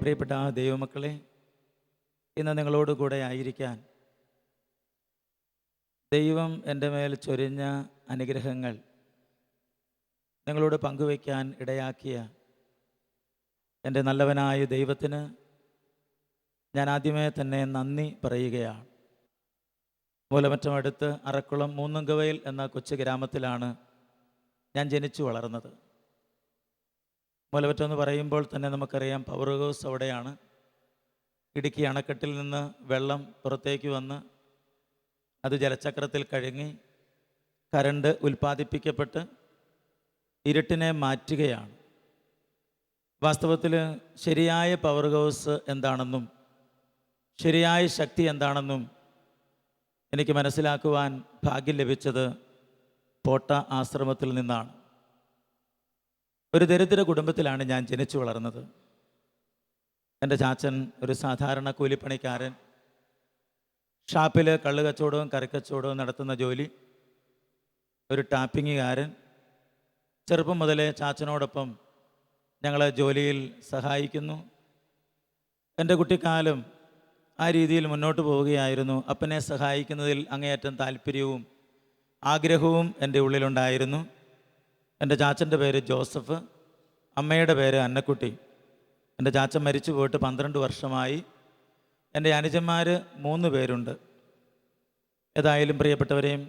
പ്രിയപ്പെട്ട ദൈവമക്കളെ, ഇന്ന് നിങ്ങളോട് കൂടെ ആയിരിക്കാൻ ദൈവം എൻ്റെ മേൽ ചൊരിഞ്ഞ അനുഗ്രഹങ്ങൾ നിങ്ങളോട് പങ്കുവയ്ക്കാൻ ഇടയാക്കിയ എൻ്റെ നല്ലവനായ ദൈവത്തിന് ഞാൻ ആദ്യമേ തന്നെ നന്ദി പറയുകയാണ്. മൂലമറ്റം അടുത്ത് അറക്കുളം മൂന്നുങ്കവയൽ എന്ന കൊച്ചു ഗ്രാമത്തിലാണ് ഞാൻ ജനിച്ചു വളർന്നത്. മൂലമറ്റം എന്ന് പറയുമ്പോൾ തന്നെ നമുക്കറിയാം, പവർ ഹൗസ് അവിടെയാണ്. ഇടുക്കി അണക്കെട്ടിൽ നിന്ന് വെള്ളം പുറത്തേക്ക് വന്ന് അത് ജലചക്രത്തിൽ കഴുകി കരണ്ട് ഉൽപ്പാദിപ്പിക്കപ്പെട്ട് ഇരുട്ടിനെ മാറ്റുകയാണ്. വാസ്തവത്തിൽ ശരിയായ പവർ ഹൗസ് എന്താണെന്നും ശരിയായ ശക്തി എന്താണെന്നും എനിക്ക് മനസ്സിലാക്കുവാൻ ഭാഗ്യം ലഭിച്ചത് പോട്ട ആശ്രമത്തിൽ നിന്നാണ്. ഒരു ദരിദ്ര കുടുംബത്തിലാണ് ഞാൻ ജനിച്ചു വളർന്നത്. എൻ്റെ ചാച്ചൻ ഒരു സാധാരണ കൂലിപ്പണിക്കാരൻ, ഷാപ്പിൽ കള്ളുകച്ചവടവും കറിക്കച്ചവടവും നടത്തുന്ന ജോലി, ഒരു ടാപ്പിങ്ങുകാരൻ. ചെറുപ്പം മുതലേ ചാച്ചനോടൊപ്പം ഞങ്ങളെ ജോലിയിൽ സഹായിക്കുന്നു. എൻ്റെ കുട്ടിക്കാലം ആ രീതിയിൽ മുന്നോട്ട് പോവുകയായിരുന്നു. അപ്പനെ സഹായിക്കുന്നതിൽ അങ്ങേയറ്റം താല്പര്യവും ആഗ്രഹവും എൻ്റെ ഉള്ളിലുണ്ടായിരുന്നു. എൻ്റെ ചാച്ചൻ്റെ പേര് ജോസഫ്, അമ്മയുടെ പേര് അന്നക്കുട്ടി. എൻ്റെ ചാച്ചൻ മരിച്ചു പോയിട്ട് 12 വർഷമായി. എൻ്റെ അനുജന്മാർ 3 പേരുണ്ട്. ഏതായാലും പ്രിയപ്പെട്ടവരെയും,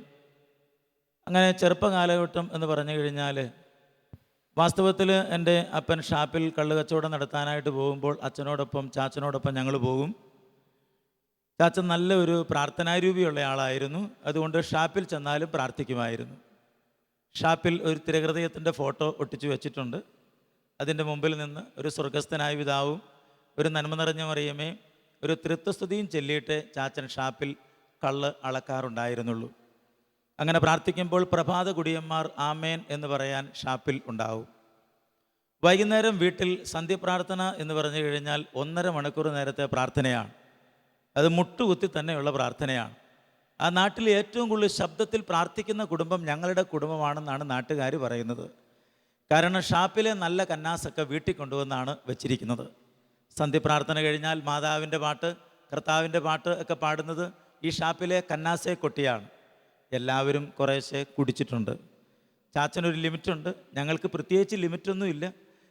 അങ്ങനെ ചെറുപ്പകാലഘട്ടം എന്ന് പറഞ്ഞു കഴിഞ്ഞാൽ വാസ്തവത്തിൽ എൻ്റെ അപ്പൻ ഷാപ്പിൽ കള്ളുകച്ചവടം നടത്താനായിട്ട് പോകുമ്പോൾ അച്ഛനോടൊപ്പം ചാച്ചനോടൊപ്പം ഞങ്ങൾ പോകും. ചാച്ചൻ നല്ല ഒരു പ്രാർത്ഥനാരൂപിയുള്ള ആളായിരുന്നു. അതുകൊണ്ട് ഷാപ്പിൽ ചെന്നാലും പ്രാർത്ഥിക്കുമായിരുന്നു. ഷാപ്പിൽ ഒരു തിരഹൃദയത്തിൻ്റെ ഫോട്ടോ ഒട്ടിച്ചു വെച്ചിട്ടുണ്ട്. അതിൻ്റെ മുമ്പിൽ നിന്ന് ഒരു സ്വർഗസ്ഥനായ പിതാവും ഒരു നന്മ നിറഞ്ഞ മറിയമേ ഒരു തൃത്വസ്തുതിയും ചൊല്ലിയിട്ട് ചാച്ചൻ ഷാപ്പിൽ കള്ള് അളക്കാറുണ്ടായിരുന്നുള്ളൂ. അങ്ങനെ പ്രാർത്ഥിക്കുമ്പോൾ പ്രഭാത കുടിയന്മാർ ആമേൻ എന്ന് പറയാൻ ഷാപ്പിൽ ഉണ്ടാവും. വൈകുന്നേരം വീട്ടിൽ സന്ധ്യപ്രാർത്ഥന എന്ന് പറഞ്ഞു കഴിഞ്ഞാൽ 1.5 മണിക്കൂർ നേരത്തെ പ്രാർത്ഥനയാണ്. അത് മുട്ടുകുത്തി തന്നെയുള്ള പ്രാർത്ഥനയാണ്. ആ നാട്ടിൽ ഏറ്റവും കൂടുതൽ ശബ്ദത്തിൽ പ്രാർത്ഥിക്കുന്ന കുടുംബം ഞങ്ങളുടെ കുടുംബമാണെന്നാണ് നാട്ടുകാർ പറയുന്നത്. കാരണം ഷാപ്പിലെ നല്ല കന്നാസൊക്കെ വീട്ടിൽ കൊണ്ടുവന്നാണ് വെച്ചിരിക്കുന്നത്. സന്ധ്യപ്രാർത്ഥന കഴിഞ്ഞാൽ മാതാവിൻ്റെ പാട്ട്, കർത്താവിൻ്റെ പാട്ട് ഒക്കെ പാടുന്നത് ഈ ഷാപ്പിലെ കന്നാസെ കൊട്ടിയാണ്. എല്ലാവരും കുറേശ്ശെ കുടിച്ചിട്ടുണ്ട്. ചാച്ചനൊരു ലിമിറ്റുണ്ട്, ഞങ്ങൾക്ക് പ്രത്യേകിച്ച് ലിമിറ്റൊന്നുമില്ല.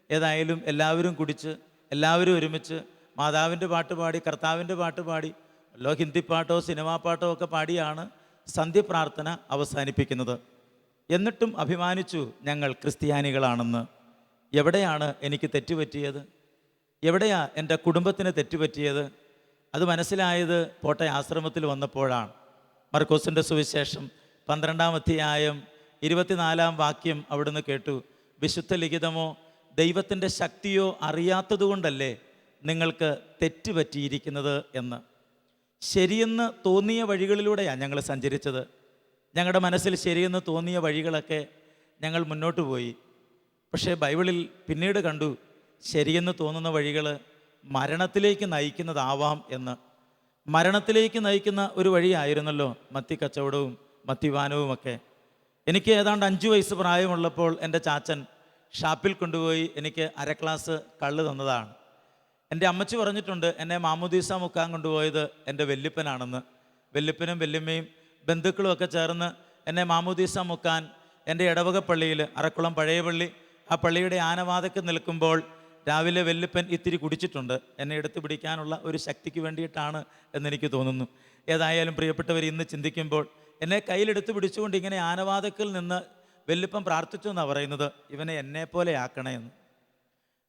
ഏതായാലും എല്ലാവരും കുടിച്ച് എല്ലാവരും ഒരുമിച്ച് മാതാവിൻ്റെ പാട്ട് പാടി കർത്താവിൻ്റെ പാട്ട് പാടി വല്ലോ ഹിന്ദി പാട്ടോ സിനിമാ പാട്ടോ ഒക്കെ പാടിയാണ് സന്ധ്യപ്രാർത്ഥന അവസാനിപ്പിക്കുന്നത്. എന്നിട്ടും അഭിമാനിച്ചു ഞങ്ങൾ ക്രിസ്ത്യാനികളാണെന്ന്. എവിടെയാണ് എനിക്ക് തെറ്റുപറ്റിയത്? എവിടെയാ എൻ്റെ കുടുംബത്തിന് തെറ്റുപറ്റിയത്? അത് മനസ്സിലായത് പോട്ട ആശ്രമത്തിൽ വന്നപ്പോഴാണ്. മർക്കോസിൻ്റെ സുവിശേഷം 12-ാം അധ്യായം 24-ാം വാക്യം അവിടുന്ന് കേട്ടു. വിശുദ്ധ ലിഖിതമോ ദൈവത്തിൻ്റെ ശക്തിയോ അറിയാത്തതുകൊണ്ടല്ലേ നിങ്ങൾക്ക് തെറ്റുപറ്റിയിരിക്കുന്നത് എന്ന്. ശരിയെന്ന് തോന്നിയ വഴികളിലൂടെയാണ് ഞങ്ങൾ സഞ്ചരിച്ചത്. ഞങ്ങളുടെ മനസ്സിൽ ശരിയെന്ന് തോന്നിയ വഴികളൊക്കെ ഞങ്ങൾ മുന്നോട്ട് പോയി. പക്ഷേ ബൈബിളിൽ പിന്നീട് കണ്ടു ശരിയെന്ന് തോന്നുന്ന വഴികൾ മരണത്തിലേക്ക് നയിക്കുന്നതാവാം എന്ന്. മരണത്തിലേക്ക് നയിക്കുന്ന ഒരു വഴിയായിരുന്നല്ലോ മത്തിക്കച്ചവടവും മദ്യപാനവുമൊക്കെ. എനിക്ക് ഏതാണ്ട് 5 വയസ്സ് പ്രായമുള്ളപ്പോൾ എൻ്റെ ചാച്ചൻ ഷാപ്പിൽ കൊണ്ടുപോയി എനിക്ക് 1/2 ഗ്ലാസ് കള്ള് തന്നതാണ്. എൻ്റെ അമ്മച്ചി പറഞ്ഞിട്ടുണ്ട് എന്നെ മാമുദീസ മുക്കാൻ കൊണ്ടുപോയത് എൻ്റെ വല്യപ്പനാണെന്ന്. വല്യപ്പനും വല്യമ്മയും ബന്ധുക്കളും ഒക്കെ ചേർന്ന് എന്നെ മാമുദീസ മുക്കാൻ എൻ്റെ ഇടവക പള്ളിയിൽ, അറക്കുളം പഴയ പള്ളി, ആ പള്ളിയുടെ ആനവാതക്ക് നിൽക്കുമ്പോൾ രാവിലെ വല്യപ്പൻ ഇത്തിരി കുടിച്ചിട്ടുണ്ട്. എന്നെ എടുത്തു പിടിക്കാനുള്ള ഒരു ശക്തിക്ക് വേണ്ടിയിട്ടാണ് എന്നെനിക്ക് തോന്നുന്നു. ഏതായാലും പ്രിയപ്പെട്ടവർ, ഇന്ന് ചിന്തിക്കുമ്പോൾ എന്നെ കയ്യിലെടുത്ത് പിടിച്ചുകൊണ്ട് ഇങ്ങനെ ആനവാതക്കിൽ നിന്ന് വല്യപ്പൻ പ്രാർത്ഥിച്ചു എന്നാണ് പറയുന്നത്, ഇവനെ എന്നെപ്പോലെ ആക്കണേ എന്ന്.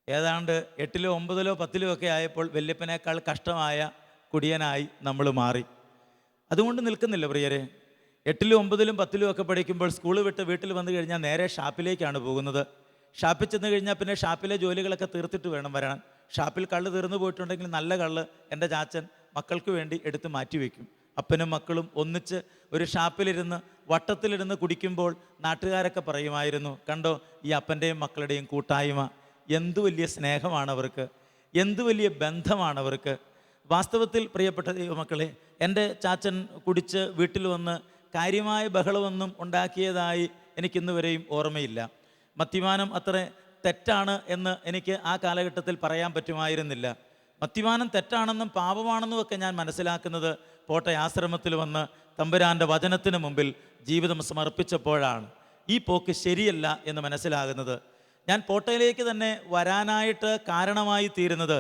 ഏതാണ്ട് 8-ലോ 9-ലോ 10-ലോ ഒക്കെ ആയപ്പോൾ വല്യപ്പനേക്കാൾ കഷ്ടമായ കുടിയനായി നമ്മൾ മാറി. അതുകൊണ്ട് നിൽക്കുന്നില്ല പ്രിയരെ. 8-ലും 9-ലും 10-ലും ഒക്കെ പഠിക്കുമ്പോൾ സ്കൂൾ വിട്ട് വീട്ടിൽ വന്നു കഴിഞ്ഞാൽ നേരെ ഷാപ്പിലേക്കാണ് പോകുന്നത്. ഷാപ്പിൽ ചെന്ന് കഴിഞ്ഞാൽ പിന്നെ ഷാപ്പിലെ ജോലികളൊക്കെ തീർത്തിട്ട് വേണം വരാൻ. ഷാപ്പിൽ കള്ള് തീർന്നു പോയിട്ടുണ്ടെങ്കിൽ നല്ല കള്ള് എൻ്റെ ചാച്ചൻ മക്കൾക്ക് വേണ്ടി എടുത്ത് മാറ്റിവെക്കും. അപ്പനും മക്കളും ഒന്നിച്ച് ഒരു ഷാപ്പിലിരുന്ന് വട്ടത്തിലിരുന്ന് കുടിക്കുമ്പോൾ നാട്ടുകാരൊക്കെ പറയുമായിരുന്നു, കണ്ടോ ഈ അപ്പൻ്റെയും മക്കളുടെയും കൂട്ടായ്മ, എന്തു വലിയ സ്നേഹമാണ് അവർക്ക്, എന്തു വലിയ ബന്ധമാണവർക്ക്. വാസ്തവത്തിൽ പ്രിയപ്പെട്ട ദൈവമക്കളെ, എൻ്റെ ചാച്ചൻ കുടിച്ച് വീട്ടിൽ വന്ന് കാര്യമായ ബഹളമൊന്നും ഉണ്ടാക്കിയതായി എനിക്കിന്ന് വരെയും ഓർമ്മയില്ല. മദ്യപാനം അത്ര തെറ്റാണ് എന്ന് എനിക്ക് ആ കാലഘട്ടത്തിൽ പറയാൻ പറ്റുമായിരുന്നില്ല. മദ്യപാനം തെറ്റാണെന്നും പാപമാണെന്നും ഒക്കെ ഞാൻ മനസ്സിലാക്കുന്നത് പോട്ടെ ആശ്രമത്തിൽ വന്ന് തമ്പുരാൻ്റെ വചനത്തിന് മുമ്പിൽ ജീവിതം സമർപ്പിച്ചപ്പോഴാണ്. ഈ പോക്ക് ശരിയല്ല എന്ന് മനസ്സിലാകുന്നത്. ഞാൻ പോട്ടയിലേക്ക് തന്നെ വരാനായിട്ട് കാരണമായി തീരുന്നത്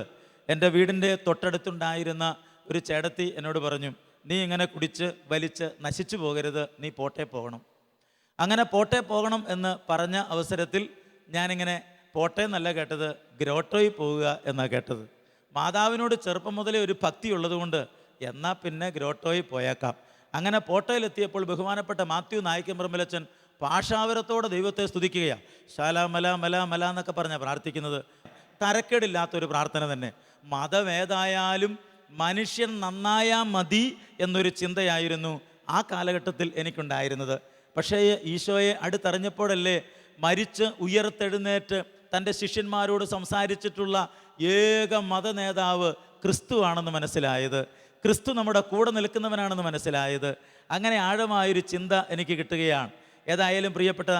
എൻ്റെ വീടിൻ്റെ തൊട്ടടുത്തുണ്ടായിരുന്ന ഒരു ചേട്ടത്തി എന്നോട് പറഞ്ഞു, നീ ഇങ്ങനെ കുടിച്ച് വലിച്ച് നശിച്ചു പോകരുത്, നീ പോട്ടെ പോകണം. അങ്ങനെ പോട്ടെ പോകണം എന്ന് പറഞ്ഞ അവസരത്തിൽ ഞാനിങ്ങനെ പോട്ടെ എന്നല്ല കേട്ടത്, ഗ്രോട്ടോയിൽ പോവുക എന്നാണ് കേട്ടത്. മാതാവിനോട് ചെറുപ്പം മുതലേ ഒരു ഭക്തി ഉള്ളതുകൊണ്ട് എന്നാൽ പിന്നെ ഗ്രോട്ടോയിൽ പോയേക്കാം. അങ്ങനെ പോട്ടയിലെത്തിയപ്പോൾ ബഹുമാനപ്പെട്ട മാത്യു നായിക്കമ്പറമ്പിലച്ചൻ ഭാഷാവരത്തോടെ ദൈവത്തെ സ്തുതിക്കുകയാണ്. ശാല മല മല മല എന്നൊക്കെ പറഞ്ഞാൽ പ്രാർത്ഥിക്കുന്നത്. തരക്കേടില്ലാത്തൊരു പ്രാർത്ഥന തന്നെ. മതമേതായാലും മനുഷ്യൻ നന്നായാൽ മതി എന്നൊരു ചിന്തയായിരുന്നു ആ കാലഘട്ടത്തിൽ എനിക്കുണ്ടായിരുന്നത്. പക്ഷേ ഈശോയെ അടുത്തറിഞ്ഞപ്പോഴല്ലേ മരിച്ച് ഉയർത്തെഴുന്നേറ്റ് തൻ്റെ ശിഷ്യന്മാരോട് സംസാരിച്ചിട്ടുള്ള ഏക മതനേതാവ് ക്രിസ്തുവാണെന്ന് മനസ്സിലായത്. ക്രിസ്തു നമ്മുടെ കൂടെ നിൽക്കുന്നവനാണെന്ന് മനസ്സിലായത്. അങ്ങനെ ആഴമായൊരു ചിന്ത എനിക്ക് കിട്ടുകയാണ്. ഏതായാലും പ്രിയപ്പെട്ട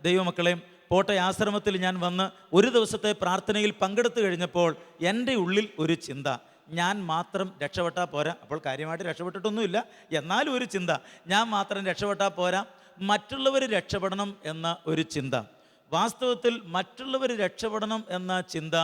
ദൈവമക്കളെ, പോട്ടെ ആശ്രമത്തിൽ ഞാൻ വന്ന് ഒരു ദിവസത്തെ പ്രാർത്ഥനയിൽ പങ്കെടുത്തു കഴിഞ്ഞപ്പോൾ എൻ്റെ ഉള്ളിൽ ഒരു ചിന്ത, ഞാൻ മാത്രം രക്ഷപ്പെട്ടാൽ പോരാ. അപ്പോൾ കാര്യമായിട്ട് രക്ഷപ്പെട്ടിട്ടൊന്നുമില്ല, എന്നാലും ഒരു ചിന്ത, ഞാൻ മാത്രം രക്ഷപ്പെട്ടാൽ പോരാ, മറ്റുള്ളവർ രക്ഷപ്പെടണം എന്ന ഒരു ചിന്ത. വാസ്തവത്തിൽ മറ്റുള്ളവർ രക്ഷപ്പെടണം എന്ന ചിന്ത,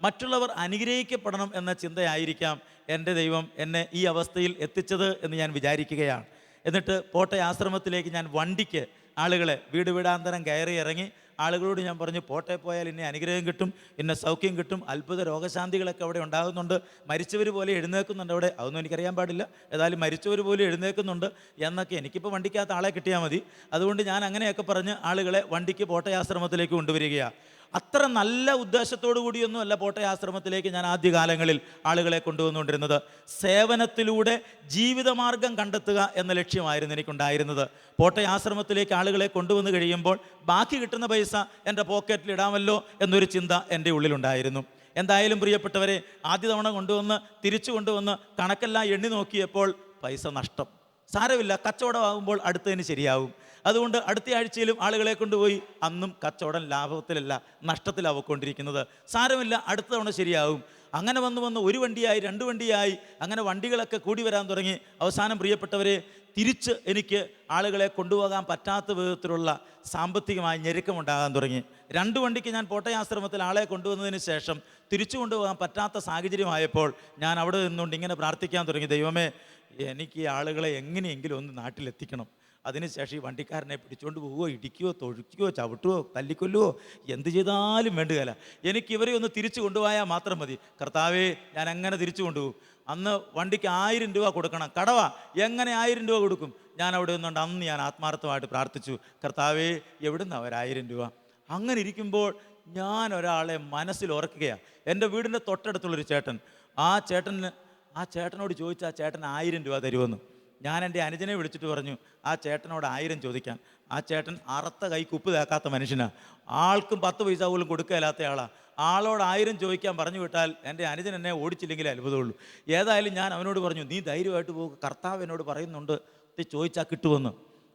മറ്റുള്ളവർ അനുഗ്രഹിക്കപ്പെടണം എന്ന ചിന്തയായിരിക്കാം എൻ്റെ ദൈവം എന്നെ ഈ അവസ്ഥയിൽ എത്തിച്ചത് എന്ന് ഞാൻ വിചാരിക്കുകയാണ്. എന്നിട്ട് പോട്ടെ ആശ്രമത്തിലേക്ക് ഞാൻ വണ്ടിക്ക് ആളുകളെ വീട് വീടാന്തരം കയറി ഇറങ്ങി ആളുകളോട് ഞാൻ പറഞ്ഞു, പോട്ടെ പോയാൽ ഇന്നെ അനുഗ്രഹം കിട്ടും, ഇന്നെ സൗഖ്യം കിട്ടും, അത്ഭുത രോഗശാന്തികളൊക്കെ അവിടെ ഉണ്ടാകുന്നുണ്ട്, മരിച്ചവർ പോലെ എഴുന്നേൽക്കുന്നുണ്ട് അവിടെ, അതൊന്നും എനിക്കറിയാൻ പാടില്ല, ഏതായാലും മരിച്ചവർ പോലും എഴുന്നേൽക്കുന്നുണ്ട് എന്നൊക്കെ. എനിക്കിപ്പോൾ വണ്ടിക്കകത്ത് ആളെ കിട്ടിയാൽ മതി. അതുകൊണ്ട് ഞാൻ അങ്ങനെയൊക്കെ പറഞ്ഞ് ആളുകളെ വണ്ടിക്ക് പോട്ടെ ആശ്രമത്തിലേക്ക് കൊണ്ടുവരികയാണ്. അത്ര നല്ല ഉദ്ദേശത്തോടു കൂടിയൊന്നും അല്ല പോട്ടെ ആശ്രമത്തിലേക്ക് ഞാൻ ആദ്യകാലങ്ങളിൽ ആളുകളെ കൊണ്ടുവന്നുകൊണ്ടിരുന്നത്. സേവനത്തിലൂടെ ജീവിതമാർഗം കണ്ടെത്തുക എന്ന ലക്ഷ്യമായിരുന്നു എനിക്കുണ്ടായിരുന്നത്. പോട്ടെ ആശ്രമത്തിലേക്ക് ആളുകളെ കൊണ്ടുവന്ന് കഴിയുമ്പോൾ ബാക്കി കിട്ടുന്ന പൈസ എൻ്റെ പോക്കറ്റിൽ ഇടാമല്ലോ എന്നൊരു ചിന്ത എൻ്റെ ഉള്ളിലുണ്ടായിരുന്നു. എന്തായാലും പ്രിയപ്പെട്ടവരെ, ആദ്യ തവണ കൊണ്ടുവന്ന് തിരിച്ചു കൊണ്ടുവന്ന് കണക്കെല്ലാം എണ്ണി നോക്കിയപ്പോൾ പൈസ നഷ്ടം. സാരമില്ല, കച്ചവടമാകുമ്പോൾ അടുത്തതിന് ശരിയാവും. അതുകൊണ്ട് അടുത്ത ആഴ്ചയിലും ആളുകളെ കൊണ്ടുപോയി. അന്നും കച്ചവടം ലാഭത്തിലല്ല, നഷ്ടത്തിലാണ് പോയിക്കൊണ്ടിരിക്കുന്നത്. സാരമില്ല, അടുത്ത തവണ ശരിയാവും. അങ്ങനെ വന്ന് ഒരു വണ്ടിയായി, 2 വണ്ടിയായി, അങ്ങനെ വണ്ടികളൊക്കെ കൂടി വരാൻ തുടങ്ങി. അവസാനം പ്രിയപ്പെട്ടവരെ, തിരിച്ച് എനിക്ക് ആളുകളെ കൊണ്ടുപോകാൻ പറ്റാത്ത വിധത്തിലുള്ള സാമ്പത്തികമായ ഞെരുക്കമുണ്ടാകാൻ തുടങ്ങി. 2 വണ്ടിക്ക് ഞാൻ പോട്ടെ ആശ്രമത്തിൽ ആളെ കൊണ്ടുവന്നതിന് ശേഷം തിരിച്ചു കൊണ്ടുപോകാൻ പറ്റാത്ത സാഹചര്യമായപ്പോൾ ഞാൻ അവിടെ നിന്നുകൊണ്ട് ഇങ്ങനെ പ്രാർത്ഥിക്കാൻ തുടങ്ങി, ദൈവമേ, എനിക്ക് ഈ ആളുകളെ എങ്ങനെയെങ്കിലും ഒന്ന് നാട്ടിലെത്തിക്കണം. അതിനുശേഷം ഈ വണ്ടിക്കാരനെ പിടിച്ചുകൊണ്ട് പോവുകയോ ഇടിക്കുകയോ തൊഴിക്കുകയോ ചവിട്ടുകയോ തല്ലിക്കൊല്ലുവോ എന്ത് ചെയ്താലും വേണ്ടുകയില്ല, എനിക്ക് ഇവരെ ഒന്ന് തിരിച്ചു കൊണ്ടുപോയാൽ മാത്രം മതി. കർത്താവേ, ഞാൻ അങ്ങനെ തിരിച്ചു കൊണ്ടുപോകും. അന്ന് വണ്ടിക്ക് 1000 രൂപ കൊടുക്കണം, കടവാ, എങ്ങനെ 1000 രൂപ കൊടുക്കും? ഞാൻ അവിടെ നിന്നുകൊണ്ട് അന്ന് ഞാൻ ആത്മാർത്ഥമായിട്ട് പ്രാർത്ഥിച്ചു, കർത്താവേ, എവിടുന്ന് അവർ 1000 രൂപ? അങ്ങനെ ഇരിക്കുമ്പോൾ ഞാൻ ഒരാളെ മനസ്സിൽ ഓർക്കുകയാണ്. എൻ്റെ വീടിൻ്റെ തൊട്ടടുത്തുള്ളൊരു ചേട്ടൻ. ആ ചേട്ടനോട് ചോദിച്ചാൽ ആ ചേട്ടൻ 1000 രൂപ തരുമെന്ന്. ഞാൻ എൻ്റെ അനുജനെ വിളിച്ചിട്ട് പറഞ്ഞു, ആ ചേട്ടനോട് 1000 ചോദിക്കാൻ. ആ ചേട്ടൻ അറുത്ത കൈക്ക് ഉപ്പ് തേക്കാത്ത മനുഷ്യനാണ്, ആൾക്കും 10 പൈസ പോലും കൊടുക്കാത്ത ആളാണ്. ആളോട് 1000 ചോദിക്കാൻ പറഞ്ഞു വിട്ടാൽ എൻ്റെ അനുജൻ എന്നെ ഓടിച്ചില്ലെങ്കിൽ അത്ഭുതമുള്ളൂ. ഏതായാലും ഞാൻ അവനോട് പറഞ്ഞു, നീ ധൈര്യമായിട്ട് പോകുക, കർത്താവ് എന്നോട് പറയുന്നുണ്ട് ചോദിച്ചാൽ കിട്ടുമെന്ന്.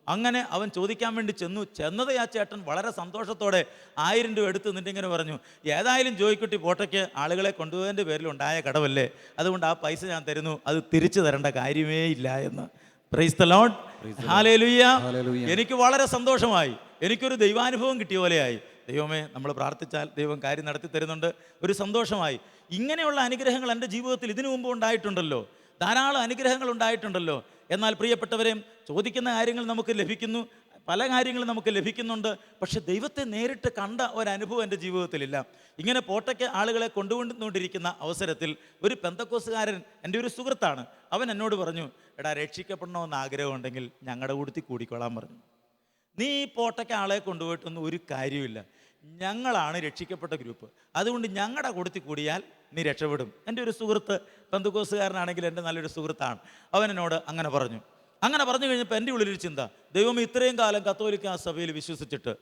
അങ്ങനെ അവൻ ചോദിക്കാൻ വേണ്ടി ചെന്നത് ആ ചേട്ടൻ വളരെ സന്തോഷത്തോടെ 1000 രൂപ എടുത്ത് നിന്നിട്ടിങ്ങനെ പറഞ്ഞു, ഏതായാലും ജോയിക്കുട്ടി പോട്ടയ്ക്ക് ആളുകളെ കൊണ്ടുപോയതിൻ്റെ പേരിലുണ്ടായ കടവല്ലേ, അതുകൊണ്ട് ആ പൈസ ഞാൻ തരുന്നു, അത് തിരിച്ചു തരേണ്ട കാര്യമേ ഇല്ല എന്ന്. Praise the Lord, hallelujah. എനിക്ക് വളരെ സന്തോഷമായി, എനിക്കൊരു ദൈവാനുഭവം കിട്ടിയ പോലെയായി. ദൈവമേ, നമ്മൾ പ്രാർത്ഥിച്ചാൽ ദൈവം കാര്യം നടത്തി തരുന്നുണ്ട്. ഒരു സന്തോഷമായി. ഇങ്ങനെയുള്ള അനുഗ്രഹങ്ങൾ എൻ്റെ ജീവിതത്തിൽ ഇതിനു മുമ്പ് ഉണ്ടായിട്ടുണ്ടല്ലോ, ധാരാളം അനുഗ്രഹങ്ങൾ ഉണ്ടായിട്ടുണ്ടല്ലോ. എന്നാൽ പ്രിയപ്പെട്ടവരെ, ചോദിക്കുന്ന കാര്യങ്ങൾ നമുക്ക് ലഭിക്കുന്നു, പല കാര്യങ്ങളും നമുക്ക് ലഭിക്കുന്നുണ്ട്. പക്ഷെ ദൈവത്തെ നേരിട്ട് കണ്ട ഒരനുഭവം എൻ്റെ ജീവിതത്തിലില്ല. ഇങ്ങനെ പോട്ടയ്ക്ക് ആളുകളെ കൊണ്ടുകൊണ്ടിരിക്കുന്ന അവസരത്തിൽ ഒരു പെന്തക്കോസുകാരൻ, എൻ്റെ ഒരു സുഹൃത്താണ്, അവൻ എന്നോട് പറഞ്ഞു, എടാ, രക്ഷിക്കപ്പെടണമെന്ന് ആഗ്രഹമുണ്ടെങ്കിൽ ഞങ്ങളുടെ കൂട്ടത്തിൽ കൂടിക്കൊള്ളാൻ പറഞ്ഞു. നീ പോട്ടയ്ക്ക് ആളെ കൊണ്ടുപോയിട്ടൊന്നും ഒരു കാര്യമില്ല, ഞങ്ങളാണ് രക്ഷിക്കപ്പെട്ട ഗ്രൂപ്പ്, അതുകൊണ്ട് ഞങ്ങളുടെ കൂട്ടത്തിൽ കൂടിയാൽ നീ രക്ഷപ്പെടും. എൻ്റെ ഒരു സുഹൃത്ത്, പെന്തക്കോസുകാരനാണെങ്കിൽ എൻ്റെ നല്ലൊരു സുഹൃത്താണ്, അവൻ എന്നോട് അങ്ങനെ പറഞ്ഞു. അങ്ങനെ പറഞ്ഞു കഴിഞ്ഞപ്പോൾ എൻ്റെ ഉള്ളിലൊരു ചിന്ത, ദൈവം ഇത്രയും കാലം കത്തോലിക്ക സഭയിൽ വിശ്വസിച്ചിട്ട്,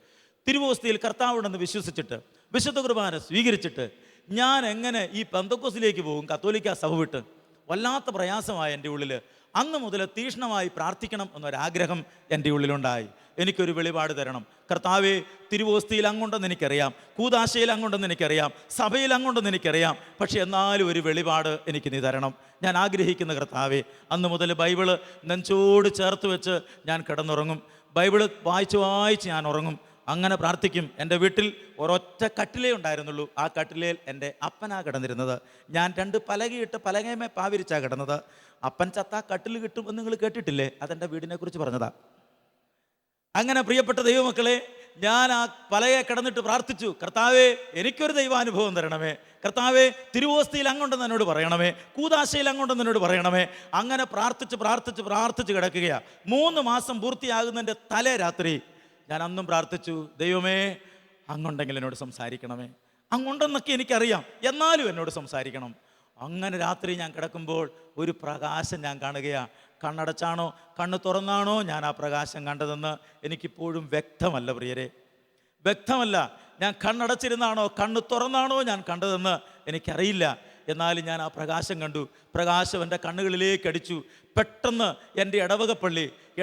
തിരുവോസ്തിയിൽ കർത്താവുണ്ടെന്ന് വിശ്വസിച്ചിട്ട്, വിശുദ്ധ കുർബാന സ്വീകരിച്ചിട്ട് ഞാൻ എങ്ങനെ ഈ പെന്തക്കോസിലേക്ക് പോകും കത്തോലിക്ക സഭ വിട്ട്? വല്ലാത്ത പ്രയാസമായ എൻ്റെ ഉള്ളിൽ. അന്ന് മുതൽ തീക്ഷ്ണമായി പ്രാർത്ഥിക്കണം എന്നൊരാഗ്രഹം എൻ്റെ ഉള്ളിലുണ്ടായി. എനിക്കൊരു വെളിപാട് തരണം കർത്താവേ. തിരുവോസ്തിയിൽ അങ്ങുണ്ടെന്ന് എനിക്കറിയാം, കൂദാശയിൽ അങ്ങുണ്ടെന്ന് എനിക്കറിയാം, സഭയിൽ അങ്ങുണ്ടെന്ന് എനിക്കറിയാം. പക്ഷെ എന്നാലും ഒരു വെളിപാട് എനിക്ക് നീ തരണം, ഞാൻ ആഗ്രഹിക്കുന്ന കർത്താവേ. അന്ന് മുതൽ ബൈബിള് നെഞ്ചോട് ചേർത്ത് വെച്ച് ഞാൻ കിടന്നുറങ്ങും. ബൈബിള് വായിച്ച് ഞാൻ ഉറങ്ങും. അങ്ങനെ പ്രാർത്ഥിക്കും. എൻ്റെ വീട്ടിൽ ഒരൊറ്റ കട്ടിലേ ഉണ്ടായിരുന്നുള്ളൂ. ആ കട്ടിലേൽ എൻ്റെ അപ്പനാ കിടന്നിരുന്നത്. ഞാൻ 2 പലകയിട്ട് പലകയമേ പാവിരിച്ചാ കിടന്നത്. അപ്പൻ ചത്താ കട്ടിൽ കിട്ടും എന്ന് നിങ്ങൾ കേട്ടിട്ടില്ലേ? അതെൻ്റെ വീടിനെ കുറിച്ച് പറഞ്ഞതാ. അങ്ങനെ പ്രിയപ്പെട്ട ദൈവമക്കളെ, ഞാൻ ആ പലയെ കിടന്നിട്ട് പ്രാർത്ഥിച്ചു, കർത്താവേ എനിക്കൊരു ദൈവാനുഭവം തരണമേ. കർത്താവേ തിരുവോസ്തിയിൽ അങ്ങുണ്ടെന്ന് എന്നോട് പറയണമേ, കൂദാശയിൽ അങ്ങുണ്ടെന്ന് എന്നോട് പറയണമേ. അങ്ങനെ പ്രാർത്ഥിച്ച് കിടക്കുകയാണ്. 3 മാസം പൂർത്തിയാകുന്നതിൻ്റെ തലേ രാത്രി ഞാൻ അന്നും പ്രാർത്ഥിച്ചു, ദൈവമേ അങ്ങുണ്ടെങ്കിൽ എന്നോട് സംസാരിക്കണമേ. അങ്ങുണ്ടെന്നൊക്കെ എനിക്കറിയാം, എന്നാലും എന്നോട് സംസാരിക്കണം. അങ്ങനെ രാത്രി ഞാൻ കിടക്കുമ്പോൾ ഒരു പ്രകാശം ഞാൻ കാണുകയാണ്. കണ്ണടച്ചാണോ കണ്ണ് തുറന്നാണോ ഞാൻ ആ പ്രകാശം കണ്ടതെന്ന് എനിക്കിപ്പോഴും വ്യക്തമല്ല പ്രിയരെ, വ്യക്തമല്ല. ഞാൻ കണ്ണടച്ചിരുന്നാണോ കണ്ണ് തുറന്നാണോ ഞാൻ കണ്ടതെന്ന് എനിക്കറിയില്ല. എന്നാലും ഞാൻ ആ പ്രകാശം കണ്ടു. പ്രകാശം എൻ്റെ കണ്ണുകളിലേക്ക് അടിച്ചു. പെട്ടെന്ന് എൻ്റെ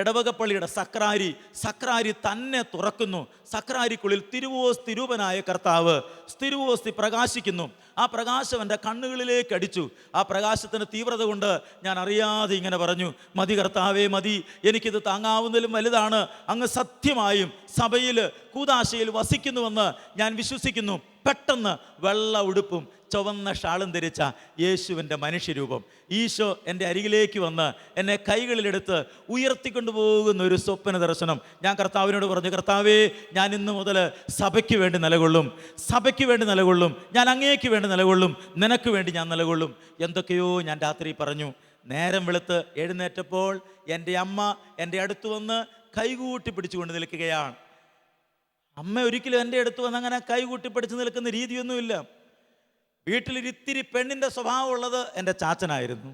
ഇടവകപ്പള്ളിയുടെ സക്രാരി തന്നെ തുറക്കുന്നു. സക്രാരിക്കുള്ളിൽ തിരുവോസ്തി രൂപനായ കർത്താവ് തിരുവോസ്തി പ്രകാശിക്കുന്നു. ആ പ്രകാശം എൻ്റെ കണ്ണുകളിലേക്ക് അടിച്ചു. ആ പ്രകാശത്തിന് തീവ്രത കൊണ്ട് ഞാൻ അറിയാതെ ഇങ്ങനെ പറഞ്ഞു, മതി കർത്താവേ മതി, എനിക്കിത് താങ്ങാവുന്നതിലും വലുതാണ്. അങ്ങ് സത്യമായും സഭയിൽ കൂദാശയിൽ വസിക്കുന്നുവെന്ന് ഞാൻ വിശ്വസിക്കുന്നു. പെട്ടെന്ന് വെള്ള ഉടുപ്പും ചുവന്ന ഷാളും ധരിച്ച യേശുവിൻ്റെ മനുഷ്യരൂപം ഈശോ എൻ്റെ അരികിലേക്ക് വന്ന് എന്നെ കൈകളിലെടുത്ത് ഉയർത്തിക്കൊണ്ടുപോകുന്ന ഒരു സ്വപ്ന ദർശനം. ഞാൻ കർത്താവിനോട് പറഞ്ഞു, കർത്താവേ ഞാൻ ഇന്ന് മുതൽ സഭയ്ക്ക് വേണ്ടി നിലകൊള്ളും, ഞാൻ അങ്ങേക്ക് വേണ്ടി നിലകൊള്ളും, നിനക്ക് വേണ്ടി ഞാൻ നിലകൊള്ളും. എന്തൊക്കെയോ ഞാൻ രാത്രി പറഞ്ഞു. നേരം വെളുത്ത് എഴുന്നേറ്റപ്പോൾ എൻ്റെ അമ്മ എൻ്റെ അടുത്ത് വന്ന് കൈകൂട്ടി പിടിച്ചുകൊണ്ട് നിൽക്കുകയാണ്. അമ്മ ഒരിക്കലും എൻ്റെ അടുത്ത് വന്ന് അങ്ങനെ കൈകൂട്ടി പിടിച്ച് നിൽക്കുന്ന രീതിയൊന്നുമില്ല. വീട്ടിലൊരിത്തിരി പെണ്ണിൻ്റെ സ്വഭാവമുള്ളത് എൻ്റെ ചാച്ചനായിരുന്നു.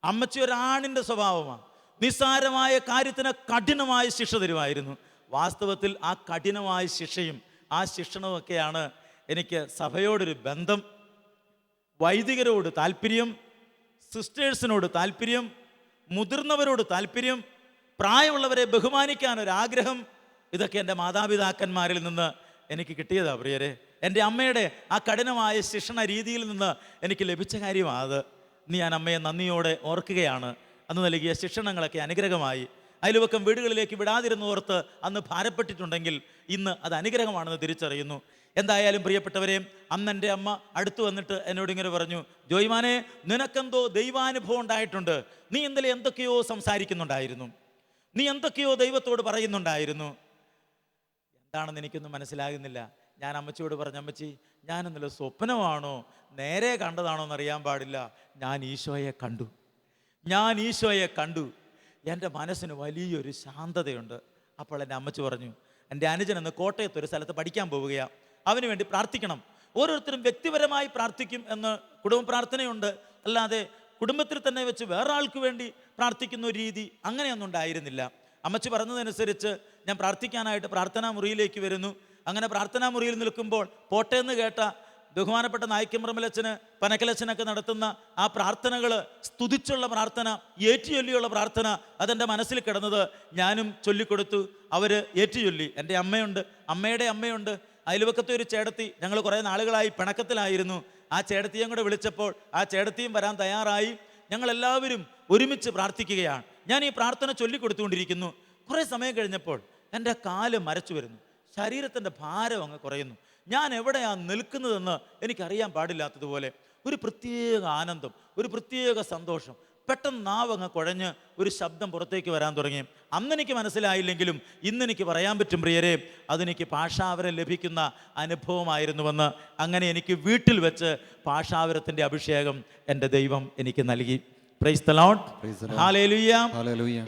അമ്മച്ചി ഒരാണിൻ്റെ സ്വഭാവമാണ്. നിസ്സാരമായ കാര്യത്തിന് കഠിനമായ ശിക്ഷ തരുമായിരുന്നു. വാസ്തവത്തിൽ ആ കഠിനമായ ശിക്ഷയും ആ ശിക്ഷണമൊക്കെയാണ് എനിക്ക് സഭയോടൊരു ബന്ധം, വൈദികരോട് താല്പര്യം, സിസ്റ്റേഴ്സിനോട് താല്പര്യം, മുതിർന്നവരോട് താല്പര്യം, പ്രായമുള്ളവരെ ബഹുമാനിക്കാനൊരാഗ്രഹം. ഇതൊക്കെ എൻ്റെ മാതാപിതാക്കന്മാരിൽ നിന്ന് എനിക്ക് കിട്ടിയതാ പ്രിയരെ. എൻ്റെ അമ്മയുടെ ആ കഠിനമായ ശിക്ഷണ രീതിയിൽ നിന്ന് എനിക്ക് ലഭിച്ച കാര്യമാണ് അത്. ഇന്ന് ഞാൻ അമ്മയെ നന്ദിയോടെ ഓർക്കുകയാണ്. അന്ന് നൽകിയ ശിക്ഷണങ്ങളൊക്കെ അനുഗ്രഹമായി. അയൽവക്കം വീടുകളിലേക്ക് വിടാതിരുന്നോർത്ത് അന്ന് ഭാരപ്പെട്ടിട്ടുണ്ടെങ്കിൽ ഇന്ന് അത് അനുഗ്രഹമാണെന്ന് തിരിച്ചറിയുന്നു. എന്തായാലും പ്രിയപ്പെട്ടവരെ, അന്ന് എൻ്റെ അമ്മ അടുത്ത് വന്നിട്ട് എന്നോട് ഇങ്ങനെ പറഞ്ഞു, ജോയ്മാനെ നിനക്കെന്തോ ദൈവാനുഭവം ഉണ്ടായിട്ടുണ്ട്, നീ ഇന്നലെ എന്തൊക്കെയോ സംസാരിക്കുന്നുണ്ടായിരുന്നു, നീ എന്തൊക്കെയോ ദൈവത്തോട് പറയുന്നുണ്ടായിരുന്നു. എന്താണെന്ന് എനിക്കൊന്നും മനസ്സിലാകുന്നില്ല. ഞാൻ അമ്മച്ചിയോട് പറഞ്ഞു, അമ്മച്ചി ഞാൻ ഇന്നലെ സ്വപ്നമാണോ നേരെ കണ്ടതാണോ എന്നറിയാൻ പാടില്ല, ഞാൻ ഈശോയെ കണ്ടു. എൻ്റെ മനസ്സിന് വലിയൊരു ശാന്തതയുണ്ട്. അപ്പോൾ എൻ്റെ അമ്മച്ചി പറഞ്ഞു, എൻ്റെ അനുജൻ എന്ന് കോട്ടയത്ത് ഒരു സ്ഥലത്ത് പഠിക്കാൻ പോവുകയാണ്, അവന് വേണ്ടി പ്രാർത്ഥിക്കണം. ഓരോരുത്തരും വ്യക്തിപരമായി പ്രാർത്ഥിക്കും എന്ന് കുടുംബ പ്രാർത്ഥനയുണ്ട്, അല്ലാതെ കുടുംബത്തിൽ തന്നെ വെച്ച് വേറെ ആൾക്ക് വേണ്ടി പ്രാർത്ഥിക്കുന്ന ഒരു രീതി അങ്ങനെയൊന്നും ഉണ്ടായിരുന്നില്ല. അമ്മച്ചി പറഞ്ഞതനുസരിച്ച് ഞാൻ പ്രാർത്ഥിക്കാനായിട്ട് പ്രാർത്ഥനാ മുറിയിലേക്ക് വരുന്നു. അങ്ങനെ പ്രാർത്ഥനാ മുറിയിൽ നിൽക്കുമ്പോൾ പോട്ടേന്ന് കേട്ട ബഹുമാനപ്പെട്ട നായിക്കമ്പ്രമലച്ചന് പനക്കലച്ചനൊക്കെ നടത്തുന്ന ആ പ്രാർത്ഥനകൾ, സ്തുതിച്ചുള്ള പ്രാർത്ഥന, ഏറ്റുചൊല്ലിയുള്ള പ്രാർത്ഥന, അതെൻ്റെ മനസ്സിൽ കിടന്നത് ഞാനും ചൊല്ലിക്കൊടുത്തു. അവർ ഏറ്റുചൊല്ലി. എൻ്റെ അമ്മയുണ്ട്, അമ്മയുടെ അമ്മയുണ്ട്, അയൽവക്കത്തെ ഒരു ചേടത്തി, ഞങ്ങൾ കുറേ നാളുകളായി പിണക്കത്തിലായിരുന്നു. ആ ചേടത്തിയും കൂടെ വിളിച്ചപ്പോൾ ആ ചേടത്തിയും വരാൻ തയ്യാറായി. ഞങ്ങളെല്ലാവരും ഒരുമിച്ച് പ്രാർത്ഥിക്കുകയാണ്. ഞാൻ ഈ പ്രാർത്ഥന ചൊല്ലിക്കൊടുത്തുകൊണ്ടിരിക്കുന്നു. കുറേ സമയം കഴിഞ്ഞപ്പോൾ എൻ്റെ കാല് മരച്ചു വരുന്നു, ശരീരത്തിൻ്റെ ഭാരം അങ്ങ് കുറയുന്നു. ഞാൻ എവിടെയാണ് നിൽക്കുന്നതെന്ന് എനിക്കറിയാൻ പാടില്ലാത്തതുപോലെ ഒരു പ്രത്യേക ആനന്ദം, ഒരു പ്രത്യേക സന്തോഷം. പെട്ടെന്ന് നാവങ്ങ് കുഴഞ്ഞ് ഒരു ശബ്ദം പുറത്തേക്ക് വരാൻ തുടങ്ങി. അന്നെനിക്ക് മനസ്സിലായില്ലെങ്കിലും ഇന്നെനിക്ക് പറയാൻ പറ്റും പ്രിയരെ, അതെനിക്ക് പാഷാവരം ലഭിക്കുന്ന അനുഭവമായിരുന്നുവെന്ന്. അങ്ങനെ എനിക്ക് വീട്ടിൽ വെച്ച് പാഷാവരത്തിൻ്റെ അഭിഷേകം എൻ്റെ ദൈവം എനിക്ക് നൽകി. Praise the Lord, hallelujah.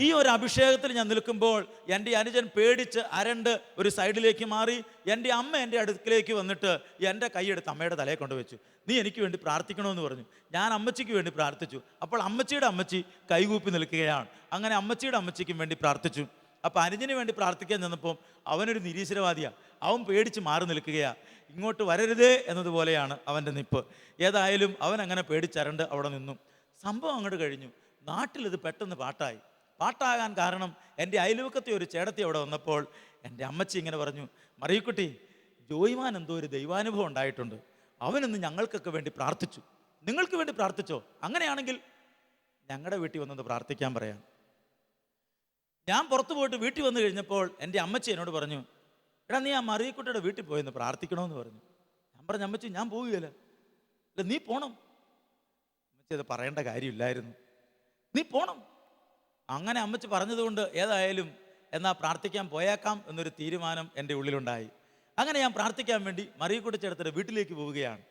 ഈ ഒരു അഭിഷേകത്തിൽ ഞാൻ നിൽക്കുമ്പോൾ എൻ്റെ അനുജൻ പേടിച്ച് അരണ്ട് ഒരു സൈഡിലേക്ക് മാറി. എൻ്റെ അമ്മ എൻ്റെ അടുക്കിലേക്ക് വന്നിട്ട് എൻ്റെ കൈയെടുത്ത് അമ്മയുടെ തലയെ കൊണ്ടുവച്ചു. നീ എനിക്ക് വേണ്ടി പ്രാർത്ഥിക്കണമെന്ന് പറഞ്ഞു. ഞാൻ അമ്മച്ചിക്ക് വേണ്ടി പ്രാർത്ഥിച്ചു. അപ്പോൾ അമ്മച്ചിയുടെ അമ്മച്ചി കൈകൂപ്പി നിൽക്കുകയാണ്. അങ്ങനെ അമ്മച്ചിയുടെ അമ്മച്ചിക്കും വേണ്ടി പ്രാർത്ഥിച്ചു. അപ്പോൾ അനുജന് വേണ്ടി പ്രാർത്ഥിക്കാൻ ചെന്നപ്പോൾ അവനൊരു നിരീശ്വരവാദിയാണ്. അവൻ പേടിച്ച് മാറി നിൽക്കുകയാണ്. ഇങ്ങോട്ട് വരരുതേ എന്നതുപോലെയാണ് അവൻ്റെ നിപ്പ്. ഏതായാലും അവൻ അങ്ങനെ പേടിച്ചരണ്ട് അവിടെ നിന്നു. സംഭവം അങ്ങോട്ട് കഴിഞ്ഞു. നാട്ടിലിത് പെട്ടെന്ന് പാട്ടായി. പാട്ടാകാൻ കാരണം എൻ്റെ അയൽവക്കത്തെ ഒരു ചേട്ടത്തി അവിടെ വന്നപ്പോൾ എൻ്റെ അമ്മച്ചി ഇങ്ങനെ പറഞ്ഞു, മറിയക്കുട്ടി, ജോയിമാൻ എന്തോ ഒരു ദൈവാനുഭവം ഉണ്ടായിട്ടുണ്ട്, അവനിന്ന് ഞങ്ങൾക്കൊക്കെ വേണ്ടി പ്രാർത്ഥിച്ചു, നിങ്ങൾക്ക് വേണ്ടി പ്രാർത്ഥിച്ചോ? അങ്ങനെയാണെങ്കിൽ ഞങ്ങളുടെ വീട്ടിൽ വന്നത് പ്രാർത്ഥിക്കാൻ പറയാം. ഞാൻ പുറത്തു പോയിട്ട് വീട്ടിൽ വന്നു കഴിഞ്ഞപ്പോൾ എൻ്റെ അമ്മച്ചി എന്നോട് പറഞ്ഞു, എടാ നീ ആ മറിയക്കുട്ടിയുടെ വീട്ടിൽ പോയെന്ന് പ്രാർത്ഥിക്കണമെന്ന് പറഞ്ഞു. ഞാൻ പറഞ്ഞു, അമ്മച്ചി ഞാൻ പോവുകയില്ല. അല്ല നീ പോണം. അമ്മച്ചി അത് പറയേണ്ട കാര്യമില്ലായിരുന്നു, നീ പോണം. അങ്ങനെ അമ്മച്ചി പറഞ്ഞതുകൊണ്ട് ഏതായാലും എന്നാൽ പ്രാർത്ഥിക്കാൻ പോയേക്കാം എന്നൊരു തീരുമാനം എൻ്റെ ഉള്ളിലുണ്ടായി. അങ്ങനെ ഞാൻ പ്രാർത്ഥിക്കാൻ വേണ്ടി മറിയക്കുട്ടി ചേട്ടത്തിയുടെ വീട്ടിലേക്ക് പോവുകയാണ്.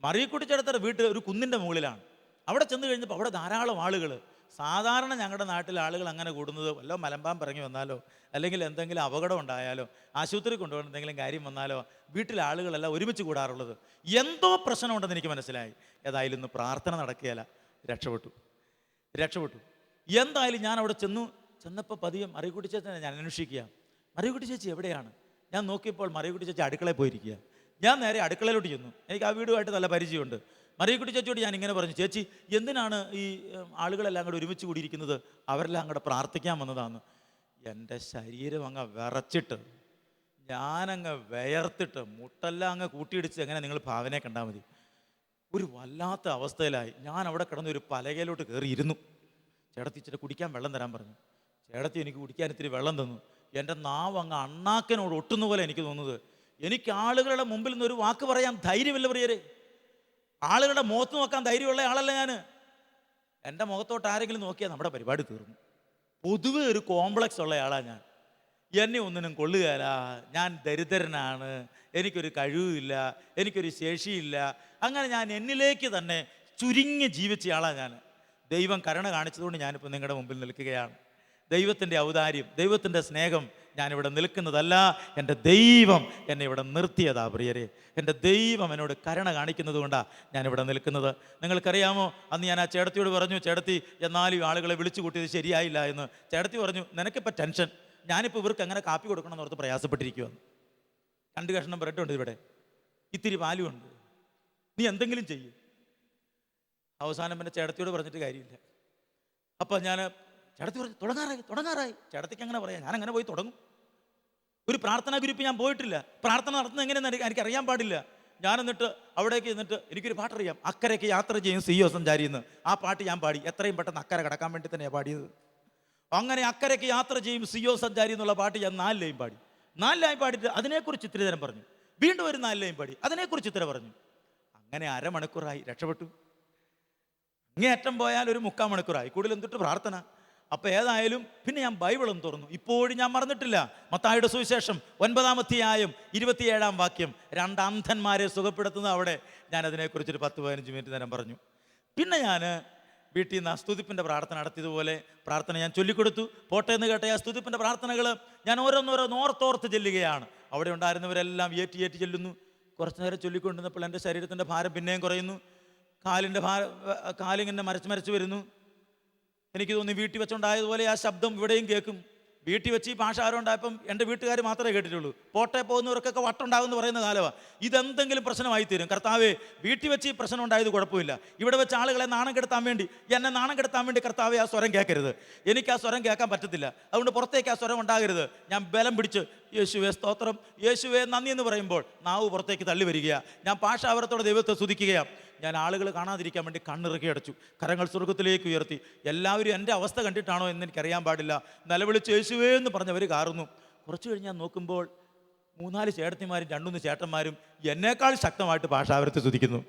മറിയക്കുട്ടി ചേട്ടത്തിയുടെ വീട് ഒരു കുന്നിൻ്റെ മുകളിലാണ്. അവിടെ ചെന്ന് കഴിഞ്ഞപ്പോൾ അവിടെ ധാരാളം ആളുകൾ. സാധാരണ ഞങ്ങളുടെ നാട്ടിലെ ആളുകൾ അങ്ങനെ കൂടുന്നത് വല്ലോ മലമ്പാമ്പ് ഇറങ്ങി വന്നാലോ, അല്ലെങ്കിൽ എന്തെങ്കിലും അപകടം ഉണ്ടായാലോ, ആശുപത്രി കൊണ്ടുപോകുന്ന എന്തെങ്കിലും കാര്യം വന്നാലോ വീട്ടിലെ ആളുകളെല്ലാം ഒരുമിച്ച് കൂടാറുള്ളത്. എന്തോ പ്രശ്നമുണ്ടെന്ന് എനിക്ക് മനസ്സിലായി. ഏതായാലും ഇന്ന് പ്രാർത്ഥന നടക്കുകയില്ല. രക്ഷപ്പെട്ടു. എന്തായാലും ഞാൻ അവിടെ ചെന്നപ്പോൾ പതിയെ മറിയക്കുട്ടി ചേച്ചനെ ഞാൻ അന്വേഷിക്കുക. മറിയക്കുട്ടി ചേച്ചി എവിടെയാണ്? ഞാൻ നോക്കിയപ്പോൾ മറിയക്കുട്ടി ചേച്ചി അടുക്കളയിൽ പോയിരിക്കുക. ഞാൻ നേരെ അടുക്കളയിലോട്ട് ചെന്നു. എനിക്ക് ആ വീടുമായിട്ട് നല്ല പരിചയമുണ്ട്. മറിയക്കുട്ടി ചേച്ചിയോട് ഞാൻ ഇങ്ങനെ പറഞ്ഞു, ചേച്ചി എന്തിനാണ് ഈ ആളുകളെല്ലാം കൂടെ ഒരുമിച്ച് കൂടിയിരിക്കുന്നത്? അവരെല്ലാം കൂടെ പ്രാർത്ഥിക്കാൻ വന്നതാണ്. എൻ്റെ ശരീരം അങ്ങ് വിറച്ചിട്ട്, ഞാനങ്ങ് വിയർത്തിട്ട്, മുട്ടെല്ലാം അങ്ങ് കൂട്ടിയിടിച്ച്, എങ്ങനെ നിങ്ങൾ ഭാവനയെ കണ്ടാൽ മതി. ഒരു വല്ലാത്ത അവസ്ഥയിലായി. ഞാൻ അവിടെ കിടന്ന് ഒരു പലകയിലോട്ട് കയറി ഇരുന്നു. ചേട്ടത്തി ഇച്ചിരി കുടിക്കാൻ വെള്ളം തരാൻ പറഞ്ഞു. ചേട്ടത്തി എനിക്ക് കുടിക്കാൻ ഇത്തിരി വെള്ളം തന്നു. എൻ്റെ നാവ് അങ്ങ് അണ്ണാക്കിനോട് ഒട്ടുന്ന പോലെ എനിക്ക് തോന്നുന്നത്. എനിക്ക് ആളുകളുടെ മുമ്പിൽ നിന്ന് ഒരു വാക്ക് പറയാൻ ധൈര്യമില്ല പ്രിയരെ. ആളുകളുടെ മുഖത്ത് നോക്കാൻ ധൈര്യമുള്ള ആളല്ല ഞാൻ. എൻ്റെ മുഖത്തോട്ട് ആരെങ്കിലും നോക്കിയാൽ നമ്മുടെ പരിപാടി തീർന്നു. പൊതുവെ ഒരു കോംപ്ലക്സ് ഉള്ള ആളാണ് ഞാൻ. എന്നെ ഒന്നിനും കൊള്ളുകയില്ല, ഞാൻ ദരിദ്രനാണ്, എനിക്കൊരു കഴിവില്ല, എനിക്കൊരു ശേഷിയില്ല. അങ്ങനെ ഞാൻ എന്നിലേക്ക് തന്നെ ചുരുങ്ങി ജീവിച്ച ആളാണ് ഞാൻ. ദൈവം കരുണ കാണിച്ചതുകൊണ്ട് ഞാനിപ്പോൾ നിങ്ങളുടെ മുമ്പിൽ നിൽക്കുകയാണ്. ദൈവത്തിൻ്റെ ഔദാര്യം, ദൈവത്തിൻ്റെ സ്നേഹം, ഞാനിവിടെ നിൽക്കുന്നതല്ല, എൻ്റെ ദൈവം എന്നെ ഇവിടെ നിർത്തിയതാ പ്രിയരെ. എൻ്റെ ദൈവം എന്നോട് കരുണ കാണിക്കുന്നത് കൊണ്ടാണ് ഞാനിവിടെ നിൽക്കുന്നത്. നിങ്ങൾക്കറിയാമോ, അന്ന് ഞാൻ ആ ചേട്ടത്തിയോട് പറഞ്ഞു, ചേട്ടത്തി എന്നാലും ആളുകളെ വിളിച്ചു കൂട്ടിയത് ശരിയായില്ല എന്ന്. ചേട്ടത്തി പറഞ്ഞു, നിനക്കിപ്പോൾ ടെൻഷൻ, ഞാനിപ്പോൾ ഇവർക്ക് എങ്ങനെ കാപ്പി കൊടുക്കണം എന്നോർത്ത് പ്രയാസപ്പെട്ടിരിക്കുമെന്ന്. 2 കഷ്ണം ബ്രെഡുണ്ട് ഇവിടെ, ഇത്തിരി പാലുമുണ്ട്, നീ എന്തെങ്കിലും ചെയ്യും. അവസാനം പിന്നെ ചേട്ടത്തിയോട് പറഞ്ഞിട്ട് കാര്യമില്ല. അപ്പം ഞാൻ ചേട്ടത്തി പറഞ്ഞു, തുടങ്ങാറായി. ചേട്ടത്തിക്ക് അങ്ങനെ പറയാം, ഞാൻ അങ്ങനെ പോയി തുടങ്ങും. ഒരു പ്രാർത്ഥനാ ഗ്രൂപ്പ് ഞാൻ പോയിട്ടില്ല. പ്രാർത്ഥന നടത്തുന്നത് എങ്ങനെയെന്ന് എനിക്കറിയാൻ പാടില്ല. ഞാൻ എന്നിട്ട് അവിടേക്ക് എന്നിട്ട് എനിക്കൊരു പാട്ടറിയാം, അക്കരയ്ക്ക് യാത്ര ചെയ്യും സിയോ സഞ്ചാരി എന്ന്. ആ പാട്ട് ഞാൻ പാടി. എത്രയും പെട്ടെന്ന് അക്കരെ കടക്കാൻ വേണ്ടി തന്നെയാണ് പാടിയത്. അങ്ങനെ അക്കരയ്ക്ക് യാത്ര ചെയ്യും സിയോ സഞ്ചാരി എന്നുള്ള പാട്ട് ഞാൻ 4 ലൈൻ പാടി. 4 ലൈൻ പാടിയിട്ട് അതിനെക്കുറിച്ച് ഇത്തിരി നേരം പറഞ്ഞു. വീണ്ടും ഒരു 4 ലൈൻ പാടി, അതിനെക്കുറിച്ച് ഇത്തിരി പറഞ്ഞു. അങ്ങനെ അരമണിക്കൂറായി. രക്ഷപ്പെട്ടു. അങ്ങേയറ്റം പോയാൽ ഒരു 3/4 മണിക്കൂറായി. കൂടുതൽ എന്തിട്ട് പ്രാർത്ഥന. അപ്പോൾ ഏതായാലും പിന്നെ ഞാൻ ബൈബിളും തുറന്നു. ഇപ്പോഴും ഞാൻ മറന്നിട്ടില്ല. മത്തായിയുടെ സുവിശേഷം 9-ാം അധ്യായം 27-ാം വാക്യം. 2 അന്ധന്മാരെ സുഖപ്പെടുത്തുന്ന അവിടെ ഞാൻ അതിനെക്കുറിച്ചൊരു 10-15 മിനിറ്റ് നേരം പറഞ്ഞു. പിന്നെ ഞാൻ വീട്ടിൽ നിന്ന് ആ സ്തുതിപ്പിൻ്റെ പ്രാർത്ഥന നടത്തിയതുപോലെ പ്രാർത്ഥന ഞാൻ ചൊല്ലിക്കൊടുത്തു. പോട്ടെ എന്ന് കേട്ട ആ സ്തുതിപ്പിൻ്റെ പ്രാർത്ഥനകൾ ഞാൻ ഓരോന്നോർത്തോർത്ത് ചെല്ലുകയാണ്. അവിടെ ഉണ്ടായിരുന്നവരെല്ലാം ഏറ്റി ചെല്ലുന്നു. കുറച്ച് നേരം ചൊല്ലിക്കൊണ്ടിരുന്നപ്പോൾ എൻ്റെ ശരീരത്തിൻ്റെ ഭാരം പിന്നെയും കുറയുന്നു. കാലിങ്ങനെ മരച്ച് വരുന്നു. എനിക്ക് തോന്നി വീട്ടിൽ വെച്ചുണ്ടായതുപോലെ ആ ശബ്ദം ഇവിടെയും കേൾക്കും. വീട്ടിൽ വെച്ച് ഈ ഭാഷ ആരോ ഉണ്ടായപ്പം എൻ്റെ വീട്ടുകാർ മാത്രമേ കേട്ടിട്ടുള്ളൂ. പോട്ടെ പോകുന്നവർക്കൊക്കെ വട്ടുണ്ടാകുമെന്ന് പറയുന്ന കാലമാണ്. ഇതെന്തെങ്കിലും പ്രശ്നമായി തീരും. കർത്താവേ, വീട്ടിൽ വെച്ച് ഈ പ്രശ്നം ഉണ്ടായത് കുഴപ്പമില്ല, ഇവിടെ വെച്ച് ആളുകളെ നാണം കെടുത്താൻ വേണ്ടി, എന്നെ നാണം കെടുത്താൻ വേണ്ടി കർത്താവേ ആ സ്വരം കേൾക്കരുത്. എനിക്ക് ആ സ്വരം കേൾക്കാൻ പറ്റത്തില്ല. അതുകൊണ്ട് പുറത്തേക്ക് ആ സ്വരം ഉണ്ടാകരുത്. ഞാൻ ബലം പിടിച്ച് യേശുവേ സ്തോത്രം, യേശുവേ നന്ദി എന്ന് പറയുമ്പോൾ നാവ് പുറത്തേക്ക് തള്ളി വരികയാണ്. ഞാൻ ഭാഷാവരത്തോടെ ദൈവത്തെ സ്തുതിക്കുകയാണ്. ഞാൻ ആളുകൾ കാണാതിരിക്കാൻ വേണ്ടി കണ്ണിറുക്കി അടച്ചു, കരങ്ങൾ സ്വർഗത്തിലേക്ക് ഉയർത്തി. എല്ലാവരും എൻ്റെ അവസ്ഥ കണ്ടിട്ടാണോ എന്ന് എനിക്കറിയാൻ പാടില്ല. നിലവിളിച്ച് യേശുവേ എന്ന് പറഞ്ഞവർ കാറുന്നു. കുറച്ച് കഴിഞ്ഞ് ഞാൻ നോക്കുമ്പോൾ 3-4 ചേട്ടത്തിമാരും 2-3 ചേട്ടന്മാരും എന്നേക്കാൾ ശക്തമായിട്ട് ഭാഷാവരത്തെ സ്തുതിക്കുന്നു.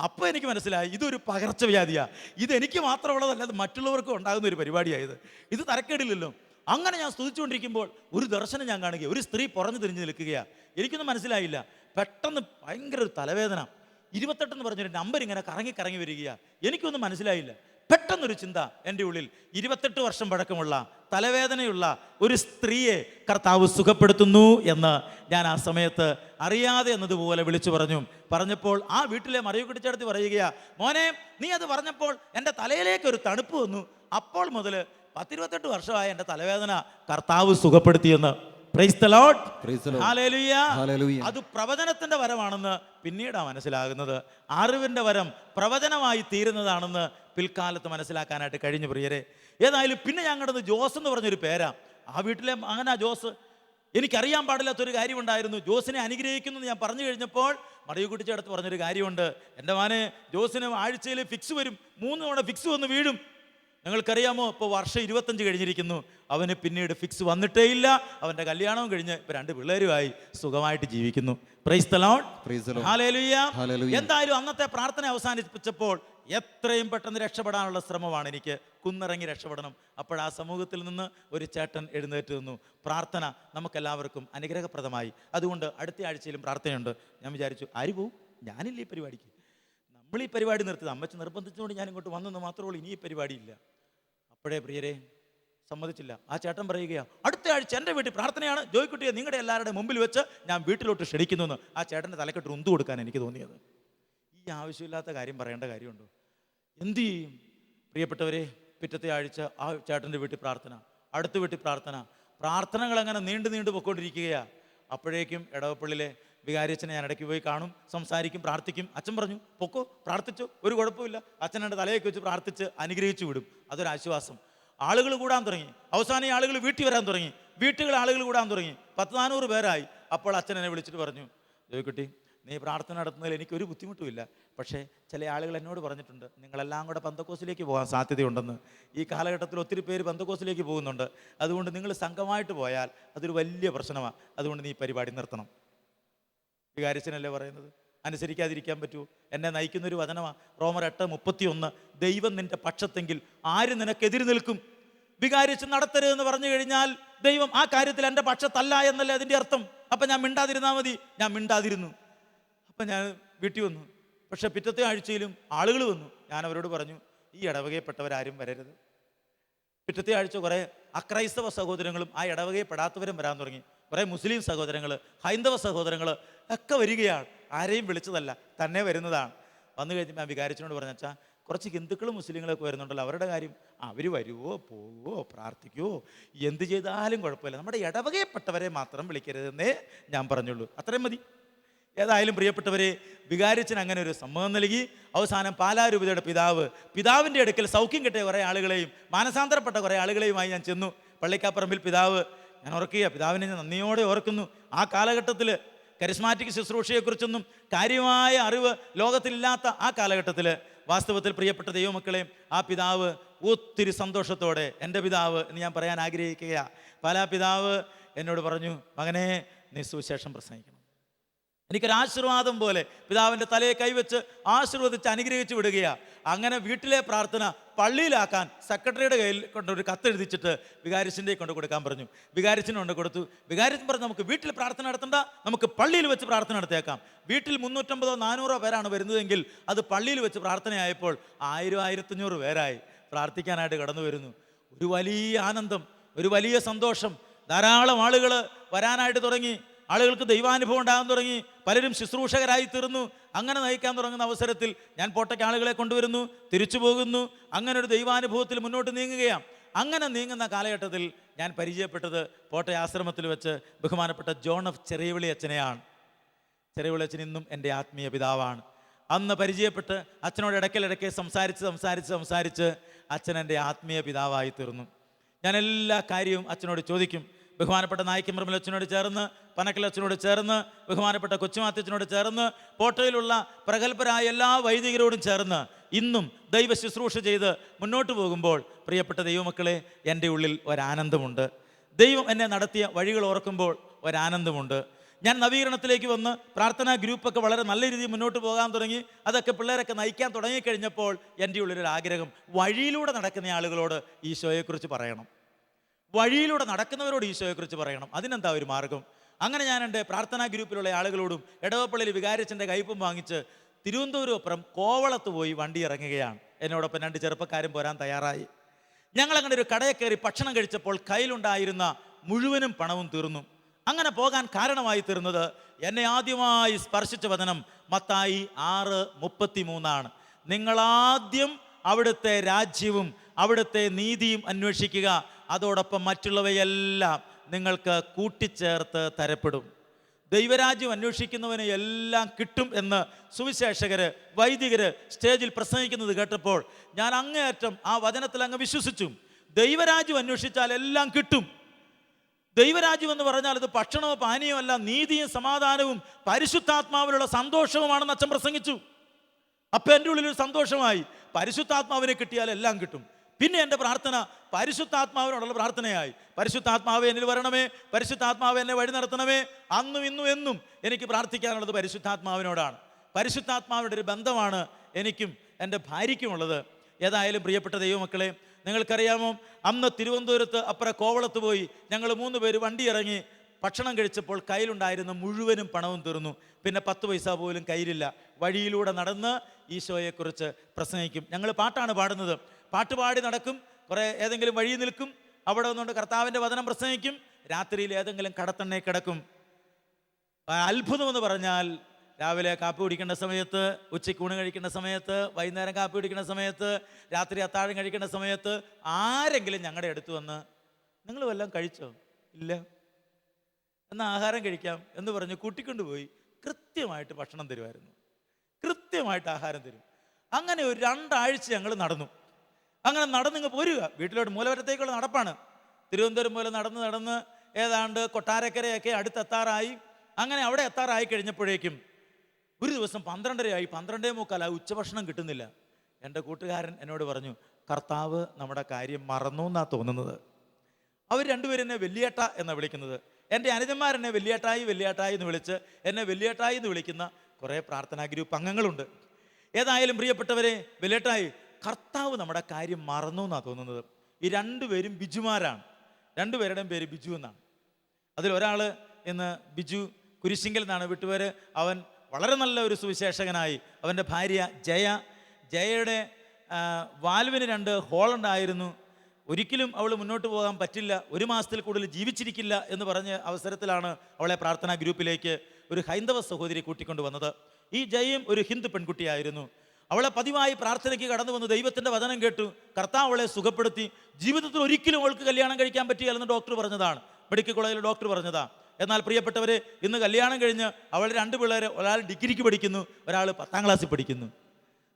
അപ്പോൾ എനിക്ക് മനസ്സിലായി, ഇതൊരു പകർച്ചവ്യാധിയാണ്. ഇതെനിക്ക് മാത്രമുള്ളതല്ല, അത് മറ്റുള്ളവർക്കും ഉണ്ടാകുന്ന ഒരു പരിപാടിയായത്. ഇത് തരക്കേടില്ലല്ലോ. അങ്ങനെ ഞാൻ സ്തുതിച്ചുകൊണ്ടിരിക്കുമ്പോൾ ഒരു ദർശനം ഞാൻ കാണുകയാണ്. ഒരു സ്ത്രീ പുറഞ്ഞു തിരിഞ്ഞ് നിൽക്കുകയാണ്. എനിക്കൊന്നും മനസ്സിലായില്ല. പെട്ടെന്ന് ഭയങ്കര ഒരു തലവേദന. 28 എന്ന് പറഞ്ഞൊരു നമ്പർ ഇങ്ങനെ കറങ്ങി വരികയാണ്. എനിക്കൊന്നും മനസ്സിലായില്ല. പെട്ടെന്നൊരു ചിന്ത എൻ്റെ ഉള്ളിൽ, 28 വർഷം പഴക്കമുള്ള തലവേദനയുള്ള ഒരു സ്ത്രീയെ കർത്താവ് സുഖപ്പെടുത്തുന്നു എന്ന് ഞാൻ ആ സമയത്ത് അറിയാതെ എന്നതുപോലെ വിളിച്ചു പറഞ്ഞപ്പോൾ ആ വീട്ടിലെ മറിയക്കുട്ടി ചേട്ടത്തി പറയുകയാ, മോനെ നീ അത് പറഞ്ഞപ്പോൾ എൻ്റെ തലയിലേക്ക് ഒരു തണുപ്പ് വന്നു. അപ്പോൾ മുതൽ 10-28 വർഷമായ എൻ്റെ തലവേദന കർത്താവ് സുഖപ്പെടുത്തിയെന്ന്. Praise the Lord. Praise the Lord. Hallelujah. Hallelujah. അത് പ്രവചനത്തിന്റെ വരമാണെന്ന് പിന്നീടാണ് മനസ്സിലാകുന്നത്. അറിവിന്റെ വരം പ്രവചനമായി തീരുന്നതാണെന്ന് പിൽക്കാലത്ത് മനസ്സിലാക്കാനായിട്ട് കഴിഞ്ഞു പ്രിയരെ. ഏതായാലും പിന്നെ ഞാൻ കണ്ടത് ജോസ് എന്ന് പറഞ്ഞൊരു പേരാ. ആ വീട്ടിലെ അങ്ങനെ ജോസ്, എനിക്കറിയാൻ പാടില്ലാത്തൊരു കാര്യമുണ്ടായിരുന്നു. ജോസിനെ അനുഗ്രഹിക്കുന്നു എന്ന് ഞാൻ പറഞ്ഞു കഴിഞ്ഞപ്പോൾ മറിയൂക്കുട്ടിച്ചി അടുത്ത് പറഞ്ഞൊരു കാര്യമുണ്ട്. എൻ്റെ മോനെ, ജോസിന് ആഴ്ചയിൽ ഫിക്സ് വരും, 3 തവണ ഫിക്സ് വന്ന് വീഴും. നിങ്ങൾക്കറിയാമോ, ഇപ്പോൾ വർഷം 25 കഴിഞ്ഞിരിക്കുന്നു, അവന് പിന്നീട് ഫിക്സ് വന്നിട്ടേ ഇല്ല. അവൻ്റെ കല്യാണവും കഴിഞ്ഞ് ഇപ്പോൾ 2 പിള്ളേരുമായി സുഖമായിട്ട് ജീവിക്കുന്നു. Praise the Lord. ഹല്ലേലൂയ. എന്തായാലും അന്നത്തെ പ്രാർത്ഥന അവസാനിപ്പിച്ചപ്പോൾ എത്രയും പെട്ടെന്ന് രക്ഷപ്പെടാനുള്ള ശ്രമമാണ് എനിക്ക്. കുന്നിറങ്ങി രക്ഷപ്പെടണം. അപ്പോൾ ആ സമൂഹത്തിൽ നിന്ന് ഒരു ചേട്ടൻ എഴുന്നേറ്റ് നിന്നു. പ്രാർത്ഥന നമുക്കെല്ലാവർക്കും അനുഗ്രഹപ്രദമായി. അതുകൊണ്ട് അടുത്ത ആഴ്ചയിലും പ്രാർത്ഥനയുണ്ട്. ഞാൻ വിചാരിച്ചു, ആര് പോവും? ഞാനില്ല ഈ പരിപാടിക്ക്. നമ്മൾ ഈ പരിപാടി നിർത്തിയത് അമ്മച്ചി നിർബന്ധിച്ചുകൊണ്ട് ഞാൻ ഇങ്ങോട്ട് വന്നെന്ന് മാത്രമേ ഉള്ളൂ. ഇനി ഈ പരിപാടിയില്ല. അപ്പോഴേ പ്രിയരെ സമ്മതിച്ചില്ല. ആ ചേട്ടൻ പറയുകയാണ്, അടുത്ത ആഴ്ച എൻ്റെ വീട്ടിൽ പ്രാർത്ഥനയാണ്, ജോയിക്കുട്ടിയെ നിങ്ങളുടെ എല്ലാവരുടെയും മുമ്പിൽ വെച്ച് ഞാൻ വീട്ടിലോട്ട് ക്ഷണിക്കുന്നു എന്ന്. ആ ചേട്ടൻ്റെ തലക്കെട്ട് ഉന്തു കൊടുക്കാൻ എനിക്ക് തോന്നിയത്. ഈ ആവശ്യമില്ലാത്ത കാര്യം പറയേണ്ട കാര്യമുണ്ടോ? എന്തു ചെയ്യും പ്രിയപ്പെട്ടവരെ? പിറ്റത്തെ ആഴ്ച ആ ചേട്ടൻ്റെ വീട്ടിൽ പ്രാർത്ഥന, അടുത്ത വീട്ടിൽ പ്രാർത്ഥന, പ്രാർത്ഥനകൾ അങ്ങനെ നീണ്ടു പൊയ്ക്കൊണ്ടിരിക്കുകയാണ്. അപ്പോഴേക്കും ഇടവപ്പള്ളിയിലെ വികാരിയച്ഛനെ ഞാൻ ഇടയ്ക്ക് പോയി കാണും, സംസാരിക്കും, പ്രാർത്ഥിക്കും. അച്ഛൻ പറഞ്ഞു, പൊക്കോ, പ്രാർത്ഥിച്ചു, ഒരു കുഴപ്പമില്ല. അച്ഛൻ എൻ്റെ തലയൊക്കെ വെച്ച് പ്രാർത്ഥിച്ച് അനുഗ്രഹിച്ചു വിടും. അതൊരാശ്വാസം. ആളുകൾ കൂടാൻ തുടങ്ങി. അവസാനം ആളുകൾ വീട്ടിൽ വരാൻ തുടങ്ങി. വീട്ടുകൾ ആളുകൾ കൂടാൻ തുടങ്ങി. 10-400 പേരായി. അപ്പോൾ അച്ഛൻ എന്നെ വിളിച്ചിട്ട് പറഞ്ഞു, ജോയിക്കുട്ടി, നീ പ്രാർത്ഥന നടത്തുന്നതിൽ എനിക്കൊരു ബുദ്ധിമുട്ടുമില്ല. പക്ഷേ ചില ആളുകൾ എന്നോട് പറഞ്ഞിട്ടുണ്ട്, നിങ്ങളെല്ലാം കൂടെ പെന്തക്കോസിലേക്ക് പോകാൻ സാധ്യതയുണ്ടെന്ന്. ഈ കാലഘട്ടത്തിൽ ഒത്തിരി പേര് പെന്തക്കോസിലേക്ക് പോകുന്നുണ്ട്. അതുകൊണ്ട് നിങ്ങൾ സംഘമായിട്ട് പോയാൽ അതൊരു വലിയ പ്രശ്നമാണ്. അതുകൊണ്ട് നീ പരിപാടി നിർത്തണം. വികാരിച്ചനല്ലേ പറയുന്നത്, അനുസരിക്കാതിരിക്കാൻ പറ്റുമോ? എന്നെ നയിക്കുന്നൊരു വചനമാണ് റോമർ 8:31. ദൈവം നിന്റെ പക്ഷത്തെങ്കിൽ ആര് നിനക്കെതിര് നിൽക്കും? വികാരിച്ച് നടത്തരുതെന്ന് പറഞ്ഞു കഴിഞ്ഞാൽ ദൈവം ആ കാര്യത്തിൽ എൻ്റെ പക്ഷത്തല്ല എന്നല്ലേ അതിൻ്റെ അർത്ഥം. അപ്പം ഞാൻ മിണ്ടാതിരുന്നാൽ മതി. ഞാൻ മിണ്ടാതിരുന്നു. അപ്പം ഞാൻ വീട്ടിൽ വന്നു. പക്ഷെ പിറ്റത്തെ ആഴ്ചയിലും ആളുകൾ വന്നു. ഞാൻ അവരോട് പറഞ്ഞു, ഈ ഇടവകയിൽപ്പെട്ടവരാരും വരരുത്. പിറ്റത്തെ ആഴ്ച കുറേ അക്രൈസ്തവ സഹോദരങ്ങളും ആ ഇടവകയിൽപ്പെടാത്തവരും വരാൻ തുടങ്ങി. കുറേ മുസ്ലിം സഹോദരങ്ങൾ, ഹൈന്ദവ സഹോദരങ്ങൾ ഒക്കെ വരികയാണ്. ആരെയും വിളിച്ചതല്ല, തന്നെ വരുന്നതാണ്. വന്നു കഴിഞ്ഞപ്പോൾ ഞാൻ വികാരിച്ചനോട് പറഞ്ഞു, അച്ഛാ, കുറച്ച് ഹിന്ദുക്കളും മുസ്ലിങ്ങളൊക്കെ വരുന്നുണ്ടല്ലോ, അവരുടെ കാര്യം അവർ വരുവോ പോവുമോ പ്രാർത്ഥിക്കുമോ എന്ത് ചെയ്താലും കുഴപ്പമില്ല, നമ്മുടെ ഇടവകയിൽപ്പെട്ടവരെ മാത്രം വിളിക്കരുതെന്നേ ഞാൻ പറഞ്ഞുള്ളൂ. അത്രയും മതി. ഏതായാലും പ്രിയപ്പെട്ടവരെ, വികാരിച്ചൻ അങ്ങനെ ഒരു സമ്മതം നൽകി. അവസാനം പാലാരൂപതയുടെ പിതാവിൻ്റെ അടുക്കൽ സൗഖ്യം കിട്ടിയ കുറേ ആളുകളെയും മാനസാന്തരപ്പെട്ട കുറേ ആളുകളെയുമായി ഞാൻ ചെന്നു. പള്ളിക്കാപ്പറമ്പിൽ പിതാവ്, ഞാൻ ഓർക്കുക, പിതാവിനെ ഞാൻ നന്ദിയോടെ ഓർക്കുന്നു. ആ കാലഘട്ടത്തിൽ കരിസ്മാറ്റിക് ശുശ്രൂഷയെക്കുറിച്ചൊന്നും കാര്യമായ അറിവ് ലോകത്തിലില്ലാത്ത ആ കാലഘട്ടത്തിൽ വാസ്തവത്തിൽ പ്രിയപ്പെട്ട ദൈവമക്കളെയും ആ പിതാവ് ഒത്തിരി സന്തോഷത്തോടെ, എൻ്റെ പിതാവ് എന്ന് ഞാൻ പറയാൻ ആഗ്രഹിക്കുകയാണ്, പാലാ പിതാവ് എന്നോട് പറഞ്ഞു, മകനെ, നീ സുവിശേഷം പ്രസംഗിക്കണം. എനിക്കൊരാശീർവാദം പോലെ പിതാവിൻ്റെ തലയെ കൈവച്ച് ആശീർവദിച്ച് അനുഗ്രഹിച്ച് വിടുകയാണ്. അങ്ങനെ വീട്ടിലെ പ്രാർത്ഥന പള്ളിയിലാക്കാൻ സെക്രട്ടറിയുടെ കയ്യിൽ കൊണ്ടൊരു കത്തെഴുതിച്ചിട്ട് വികാരിച്ചിൻ്റെ കൊണ്ട് കൊടുക്കാൻ പറഞ്ഞു. വികാരിച്ചിന് കൊണ്ട് കൊടുത്തു. വികാരിച്ചൻ പറഞ്ഞു, നമുക്ക് വീട്ടിൽ പ്രാർത്ഥന നടത്തണ്ട, നമുക്ക് പള്ളിയിൽ വെച്ച് പ്രാർത്ഥന നടത്തിയേക്കാം. വീട്ടിൽ 350-400 പേരാണ് വരുന്നതെങ്കിൽ അത് പള്ളിയിൽ വെച്ച് പ്രാർത്ഥനയായപ്പോൾ 1000-1500 പേരായി പ്രാർത്ഥിക്കാനായിട്ട് കടന്നു വരുന്നു. ഒരു വലിയ ആനന്ദം, ഒരു വലിയ സന്തോഷം. ധാരാളം ആളുകൾ വരാനായിട്ട് തുടങ്ങി. ആളുകൾക്ക് ദൈവാനുഭവം ഉണ്ടാകാൻ തുടങ്ങി. പലരും ശുശ്രൂഷകരായി തീർന്നു. അങ്ങനെ നയിക്കാൻ തുടങ്ങുന്ന അവസരത്തിൽ ഞാൻ പോട്ടയ്ക്ക് ആളുകളെ കൊണ്ടുവരുന്നു, തിരിച്ചു പോകുന്നു. അങ്ങനെ ഒരു ദൈവാനുഭവത്തിൽ മുന്നോട്ട് നീങ്ങുകയാണ്. അങ്ങനെ നീങ്ങുന്ന കാലഘട്ടത്തിൽ ഞാൻ പരിചയപ്പെട്ടത് പോട്ടയ ആശ്രമത്തിൽ വെച്ച് ബഹുമാനപ്പെട്ട ജോൺ എഫ് ചെറിയവിളി അച്ഛനെയാണ്. ചെറിയവിളി അച്ഛൻ ഇന്നും എൻ്റെ ആത്മീയ പിതാവാണ്. അന്ന് പരിചയപ്പെട്ട് അച്ഛനോട് ഇടയ്ക്കിടയ്ക്ക് സംസാരിച്ച് അച്ഛൻ എൻ്റെ ആത്മീയ പിതാവായി തീർന്നു. ഞാൻ എല്ലാ കാര്യവും അച്ഛനോട് ചോദിക്കും. ബഹുമാനപ്പെട്ട നായിക്കമ്പറമ്പിൽ അച്ഛനോട് ചേർന്ന്, പനക്കൽ അച്ഛനോട് ചേർന്ന്, ബഹുമാനപ്പെട്ട കൊച്ചുമാത്തച്ഛനോട് ചേർന്ന്, പോട്ടയിലുള്ള പ്രഗത്ഭരായ എല്ലാ വൈദികരോടും ചേർന്ന് ഇന്നും ദൈവ ശുശ്രൂഷ ചെയ്ത് മുന്നോട്ട് പോകുമ്പോൾ പ്രിയപ്പെട്ട ദൈവമക്കളെ, എൻ്റെ ഉള്ളിൽ ഒരാനന്ദമുണ്ട്. ദൈവം എന്നെ നടത്തിയ വഴികൾ ഓർക്കുമ്പോൾ ഒരാനന്ദമുണ്ട്. ഞാൻ നവീകരണത്തിലേക്ക് വന്ന് പ്രാർത്ഥനാ ഗ്രൂപ്പൊക്കെ വളരെ നല്ല രീതിയിൽ മുന്നോട്ട് പോകാൻ തുടങ്ങി. അതൊക്കെ പിള്ളേരൊക്കെ നയിക്കാൻ തുടങ്ങിക്കഴിഞ്ഞപ്പോൾ എൻ്റെ ഉള്ളിലൊരാഗ്രഹം, വഴിയിലൂടെ നടക്കുന്ന ആളുകളോട് ഈശോയെക്കുറിച്ച് പറയണം, വഴിയിലൂടെ നടക്കുന്നവരോട് ഈശോയെക്കുറിച്ച് പറയണം. അതിനെന്താ ഒരു മാർഗം? അങ്ങനെ ഞാൻ എൻ്റെ പ്രാർത്ഥനാ ഗ്രൂപ്പിലുള്ള ആളുകളോടും ഇടവപ്പള്ളിയിൽ വികാരിച്ചൻ്റെ കയ്പും വാങ്ങിച്ച് തിരുവനന്തപുരം കോവളത്ത് പോയി വണ്ടി ഇറങ്ങുകയാണ്. എന്നോടൊപ്പം 2 ചെറുപ്പക്കാരും പോരാൻ തയ്യാറായി. ഞങ്ങളങ്ങനെ ഒരു കടയിൽ കയറി ഭക്ഷണം കഴിച്ചപ്പോൾ കയ്യിലുണ്ടായിരുന്ന മുഴുവനും പണവും തീർന്നു. അങ്ങനെ പോകാൻ കാരണമായി തീർന്നത് എന്നെ ആദ്യമായി സ്പർശിച്ച വചനം മത്തായി 6:33 നിങ്ങളാദ്യം അവിടുത്തെ രാജ്യവും അവിടുത്തെ നീതിയും അന്വേഷിക്കുക, അതോടൊപ്പം മറ്റുള്ളവയെല്ലാം നിങ്ങൾക്ക് കൂട്ടിച്ചേർത്ത് തരപ്പെടും. ദൈവരാജ്യം അന്വേഷിക്കുന്നവന് എല്ലാം കിട്ടും എന്ന് സുവിശേഷകര്, വൈദികര് സ്റ്റേജിൽ പ്രസംഗിക്കുന്നത് കേട്ടപ്പോൾ ഞാൻ അങ്ങേയറ്റം ആ വചനത്തിൽ അങ്ങ് വിശ്വസിച്ചു. ദൈവരാജ്യം അന്വേഷിച്ചാൽ എല്ലാം കിട്ടും. ദൈവരാജ്യം എന്ന് പറഞ്ഞാൽ അത് ഭക്ഷണമോ പാനീയമോ അല്ല, നീതിയും സമാധാനവും പരിശുദ്ധാത്മാവിലുള്ള സന്തോഷവുമാണെന്ന് അച്ഛൻ പ്രസംഗിച്ചു. അപ്പം എൻ്റെ ഉള്ളിലൊരു സന്തോഷമായി. പരിശുദ്ധാത്മാവിനെ കിട്ടിയാൽ എല്ലാം കിട്ടും. പിന്നെ എൻ്റെ പ്രാർത്ഥന പരിശുദ്ധാത്മാവിനോടുള്ള പ്രാർത്ഥനയായി. പരിശുദ്ധാത്മാവെ എന്നിൽ വരണമേ, പരിശുദ്ധാത്മാവെ എന്നെ വഴി നടത്തണമേ. അന്നും ഇന്നും എന്നും എനിക്ക് പ്രാർത്ഥിക്കാനുള്ളത് പരിശുദ്ധാത്മാവിനോടാണ്. പരിശുദ്ധാത്മാവിൻ്റെ ഒരു ബന്ധമാണ് എനിക്കും എൻ്റെ ഭാര്യയ്ക്കുമുള്ളത്. ഏതായാലും പ്രിയപ്പെട്ട ദൈവമക്കളെ, നിങ്ങൾക്കറിയാമോ, അന്ന് തിരുവനന്തപുരത്ത് അപ്പുറം കോവളത്ത് പോയി ഞങ്ങൾ 3 പേര് വണ്ടി ഇറങ്ങി ഭക്ഷണം കഴിച്ചപ്പോൾ കയ്യിലുണ്ടായിരുന്ന മുഴുവനും പണവും തീർന്നു. പിന്നെ 10 പൈസ പോലും കയ്യിലില്ല. വഴിയിലൂടെ നടന്ന് ഈശോയെക്കുറിച്ച് പ്രസംഗിക്കും. ഞങ്ങൾ പാട്ടാണ് പാടുന്നത്. പാട്ട് പാടി നടക്കും, കുറേ ഏതെങ്കിലും വഴി നിൽക്കും, അവിടെ വന്നുകൊണ്ട് കർത്താവിൻ്റെ വചനം പ്രസംഗിക്കും. രാത്രിയിൽ ഏതെങ്കിലും കടത്തണ്ണേ കിടക്കും. അത്ഭുതമെന്ന് പറഞ്ഞാൽ രാവിലെ കാപ്പി കുടിക്കേണ്ട സമയത്ത്, ഉച്ചയ്ക്ക് ഊണ് കഴിക്കേണ്ട സമയത്ത്, വൈകുന്നേരം കാപ്പി കുടിക്കേണ്ട സമയത്ത്, രാത്രി അത്താഴം കഴിക്കേണ്ട സമയത്ത് ആരെങ്കിലും ഞങ്ങളുടെ അടുത്ത് വന്ന് നിങ്ങൾ വല്ലതും കഴിച്ചോ? ഇല്ല, എന്നാൽ ആഹാരം കഴിക്കാം എന്ന് പറഞ്ഞ് കൂട്ടിക്കൊണ്ടുപോയി കൃത്യമായിട്ട് ഭക്ഷണം തരുമായിരുന്നു. കൃത്യമായിട്ട് ആഹാരം തരും. അങ്ങനെ ഒരു 2 ആഴ്ച ഞങ്ങൾ നടന്നു. അങ്ങനെ നടന്നിങ്ങ് പോരുക. വീട്ടിലോട്ട് മൂലവരത്തേക്കുള്ള നടപ്പാണ്. തിരുവനന്തപുരം മൂലം നടന്ന് ഏതാണ്ട് കൊട്ടാരക്കരയൊക്കെ അടുത്തെത്താറായി. അങ്ങനെ അവിടെ എത്താറായി കഴിഞ്ഞപ്പോഴേക്കും ഒരു ദിവസം 12:30 12:45 ഉച്ചഭക്ഷണം കിട്ടുന്നില്ല. എൻ്റെ കൂട്ടുകാരൻ എന്നോട് പറഞ്ഞു, കർത്താവ് നമ്മുടെ കാര്യം മറന്നു എന്നാണ് തോന്നുന്നത്. അവർ രണ്ടുപേരും എന്നെ വലിയേട്ട എന്നാണ് വിളിക്കുന്നത്. എൻ്റെ അനുജന്മാരെന്നെ വലിയേട്ടായി എന്ന് വിളിച്ച് എന്നെ വലിയേട്ടായി എന്ന് വിളിക്കുന്ന കുറേ പ്രാർത്ഥനാ ഗ്രൂപ്പ് അംഗങ്ങളുണ്ട്. ഏതായാലും പ്രിയപ്പെട്ടവരെ, വലിയേട്ടായി, കർത്താവ് നമ്മുടെ കാര്യം മറന്നു എന്നാണ് തോന്നുന്നത്. ഈ 2 പേരും ബിജുമാരാണ്. 2 പേരുടെയും പേര് ബിജു എന്നാണ്. അതിലൊരാൾ ഇന്ന് ബിജു കുരിശിങ്കൽ എന്നാണ് വിട്ടുപേര്. അവൻ വളരെ നല്ല ഒരു സുവിശേഷകനായി. അവൻ്റെ ഭാര്യ ജയയുടെ വാൽവിന് 2 ഹോളുണ്ടായിരുന്നു. ഒരിക്കലും അവൾ മുന്നോട്ട് പോകാൻ പറ്റില്ല, 1 മാസത്തിൽ കൂടുതൽ ജീവിച്ചിരിക്കില്ല എന്ന് പറഞ്ഞ അവസരത്തിലാണ് അവളെ പ്രാർത്ഥനാ ഗ്രൂപ്പിലേക്ക് ഒരു ഹൈന്ദവ സഹോദരി കൂട്ടിക്കൊണ്ടു വന്നത്. ഈ ജയയും ഒരു ഹിന്ദു പെൺകുട്ടിയായിരുന്നു. അവളെ പതിവായി പ്രാർത്ഥനയ്ക്ക് കടന്നു വന്ന് ദൈവത്തിൻ്റെ വചനം കേട്ടു. കർത്താവ് അവളെ സുഖപ്പെടുത്തി. ജീവിതത്തിൽ ഒരിക്കലും അവൾക്ക് കല്യാണം കഴിക്കാൻ പറ്റില്ലെന്ന് ഡോക്ടർ പറഞ്ഞതാണ്. മെഡിക്കൽ കോളേജിൽ ഡോക്ടർ പറഞ്ഞതാണ്. എന്നാൽ പ്രിയപ്പെട്ടവരെ, ഇന്ന് കല്യാണം കഴിഞ്ഞ് അവൾ 2 പിള്ളേർ, ഒരാൾ ഡിഗ്രിക്ക് പഠിക്കുന്നു, ഒരാൾ 10ാം ക്ലാസ്സിൽ പഠിക്കുന്നു,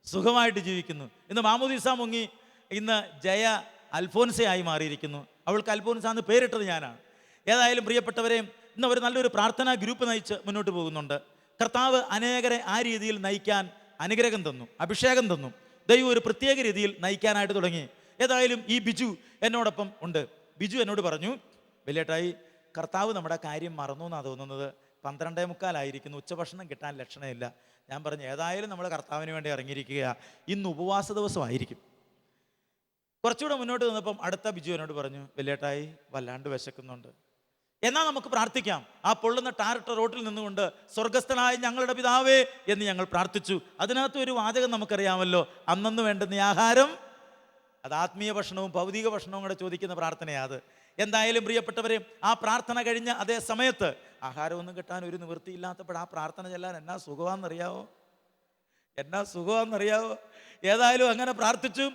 സുഖമായിട്ട് ജീവിക്കുന്നു. ഇന്ന് മാമോദീസ മുങ്ങി ഇന്ന് ജയ അൽഫോൻസയായി മാറിയിരിക്കുന്നു. അവൾക്ക് അൽഫോൻസ എന്ന് പേരിട്ടത് ഞാനാണ്. ഏതായാലും പ്രിയപ്പെട്ടവരെ, ഇന്ന് അവർ നല്ലൊരു പ്രാർത്ഥനാ ഗ്രൂപ്പ് നയിച്ച് മുന്നോട്ട് പോകുന്നുണ്ട്. കർത്താവ് അനേകരെ ആ രീതിയിൽ നയിക്കാൻ അനുഗ്രഹം തന്നു, അഭിഷേകം തന്നു. ദൈവം ഒരു പ്രത്യേക രീതിയിൽ നയിക്കാനായിട്ട് തുടങ്ങി. ഏതായാലും ഈ ബിജു എന്നോടൊപ്പം ഉണ്ട്. ബിജു എന്നോട് പറഞ്ഞു, വലിയേട്ടായി, കർത്താവ് നമ്മുടെ കാര്യം മറന്നു എന്നാണ് തോന്നുന്നത്. 12:45 ഉച്ചഭക്ഷണം കിട്ടാൻ ലക്ഷണമില്ല. ഞാൻ പറഞ്ഞു, ഏതായാലും നമ്മൾ കർത്താവിന് വേണ്ടി ഇറങ്ങിയിരിക്കുക, ഇന്ന് ഉപവാസ ദിവസമായിരിക്കും. കുറച്ചുകൂടെ മുന്നോട്ട് നിന്നപ്പം അടുത്ത ബിജു എന്നോട് പറഞ്ഞു, വലിയേട്ടായി, വല്ലാണ്ട് വിശക്കുന്നുണ്ട്, എന്നാൽ നമുക്ക് പ്രാർത്ഥിക്കാം. ആ പൊള്ളുന്ന ടാറിട്ട റോട്ടിൽ നിന്നുകൊണ്ട് സ്വർഗസ്ഥനായ ഞങ്ങളുടെ പിതാവേ എന്ന് ഞങ്ങൾ പ്രാർത്ഥിച്ചു. അതിനകത്ത് ഒരു വാചകം നമുക്കറിയാമല്ലോ, അന്നന്ന് വേണ്ടുന്ന ആഹാരം. അത് ആത്മീയ ഭക്ഷണവും ഭൗതിക ഭക്ഷണവും കൂടെ ചോദിക്കുന്ന പ്രാർത്ഥനയാണ് അത്. എന്തായാലും പ്രിയപ്പെട്ടവരെ, ആ പ്രാർത്ഥന കഴിഞ്ഞ അതേ സമയത്ത് ആഹാരമൊന്നും കിട്ടാൻ ഒരു നിവൃത്തിയില്ലാത്തപ്പോൾ ആ പ്രാർത്ഥന ചെല്ലാൻ എന്നാ സുഖമാണെന്നറിയാവോ. ഏതായാലും അങ്ങനെ പ്രാർത്ഥിച്ചു.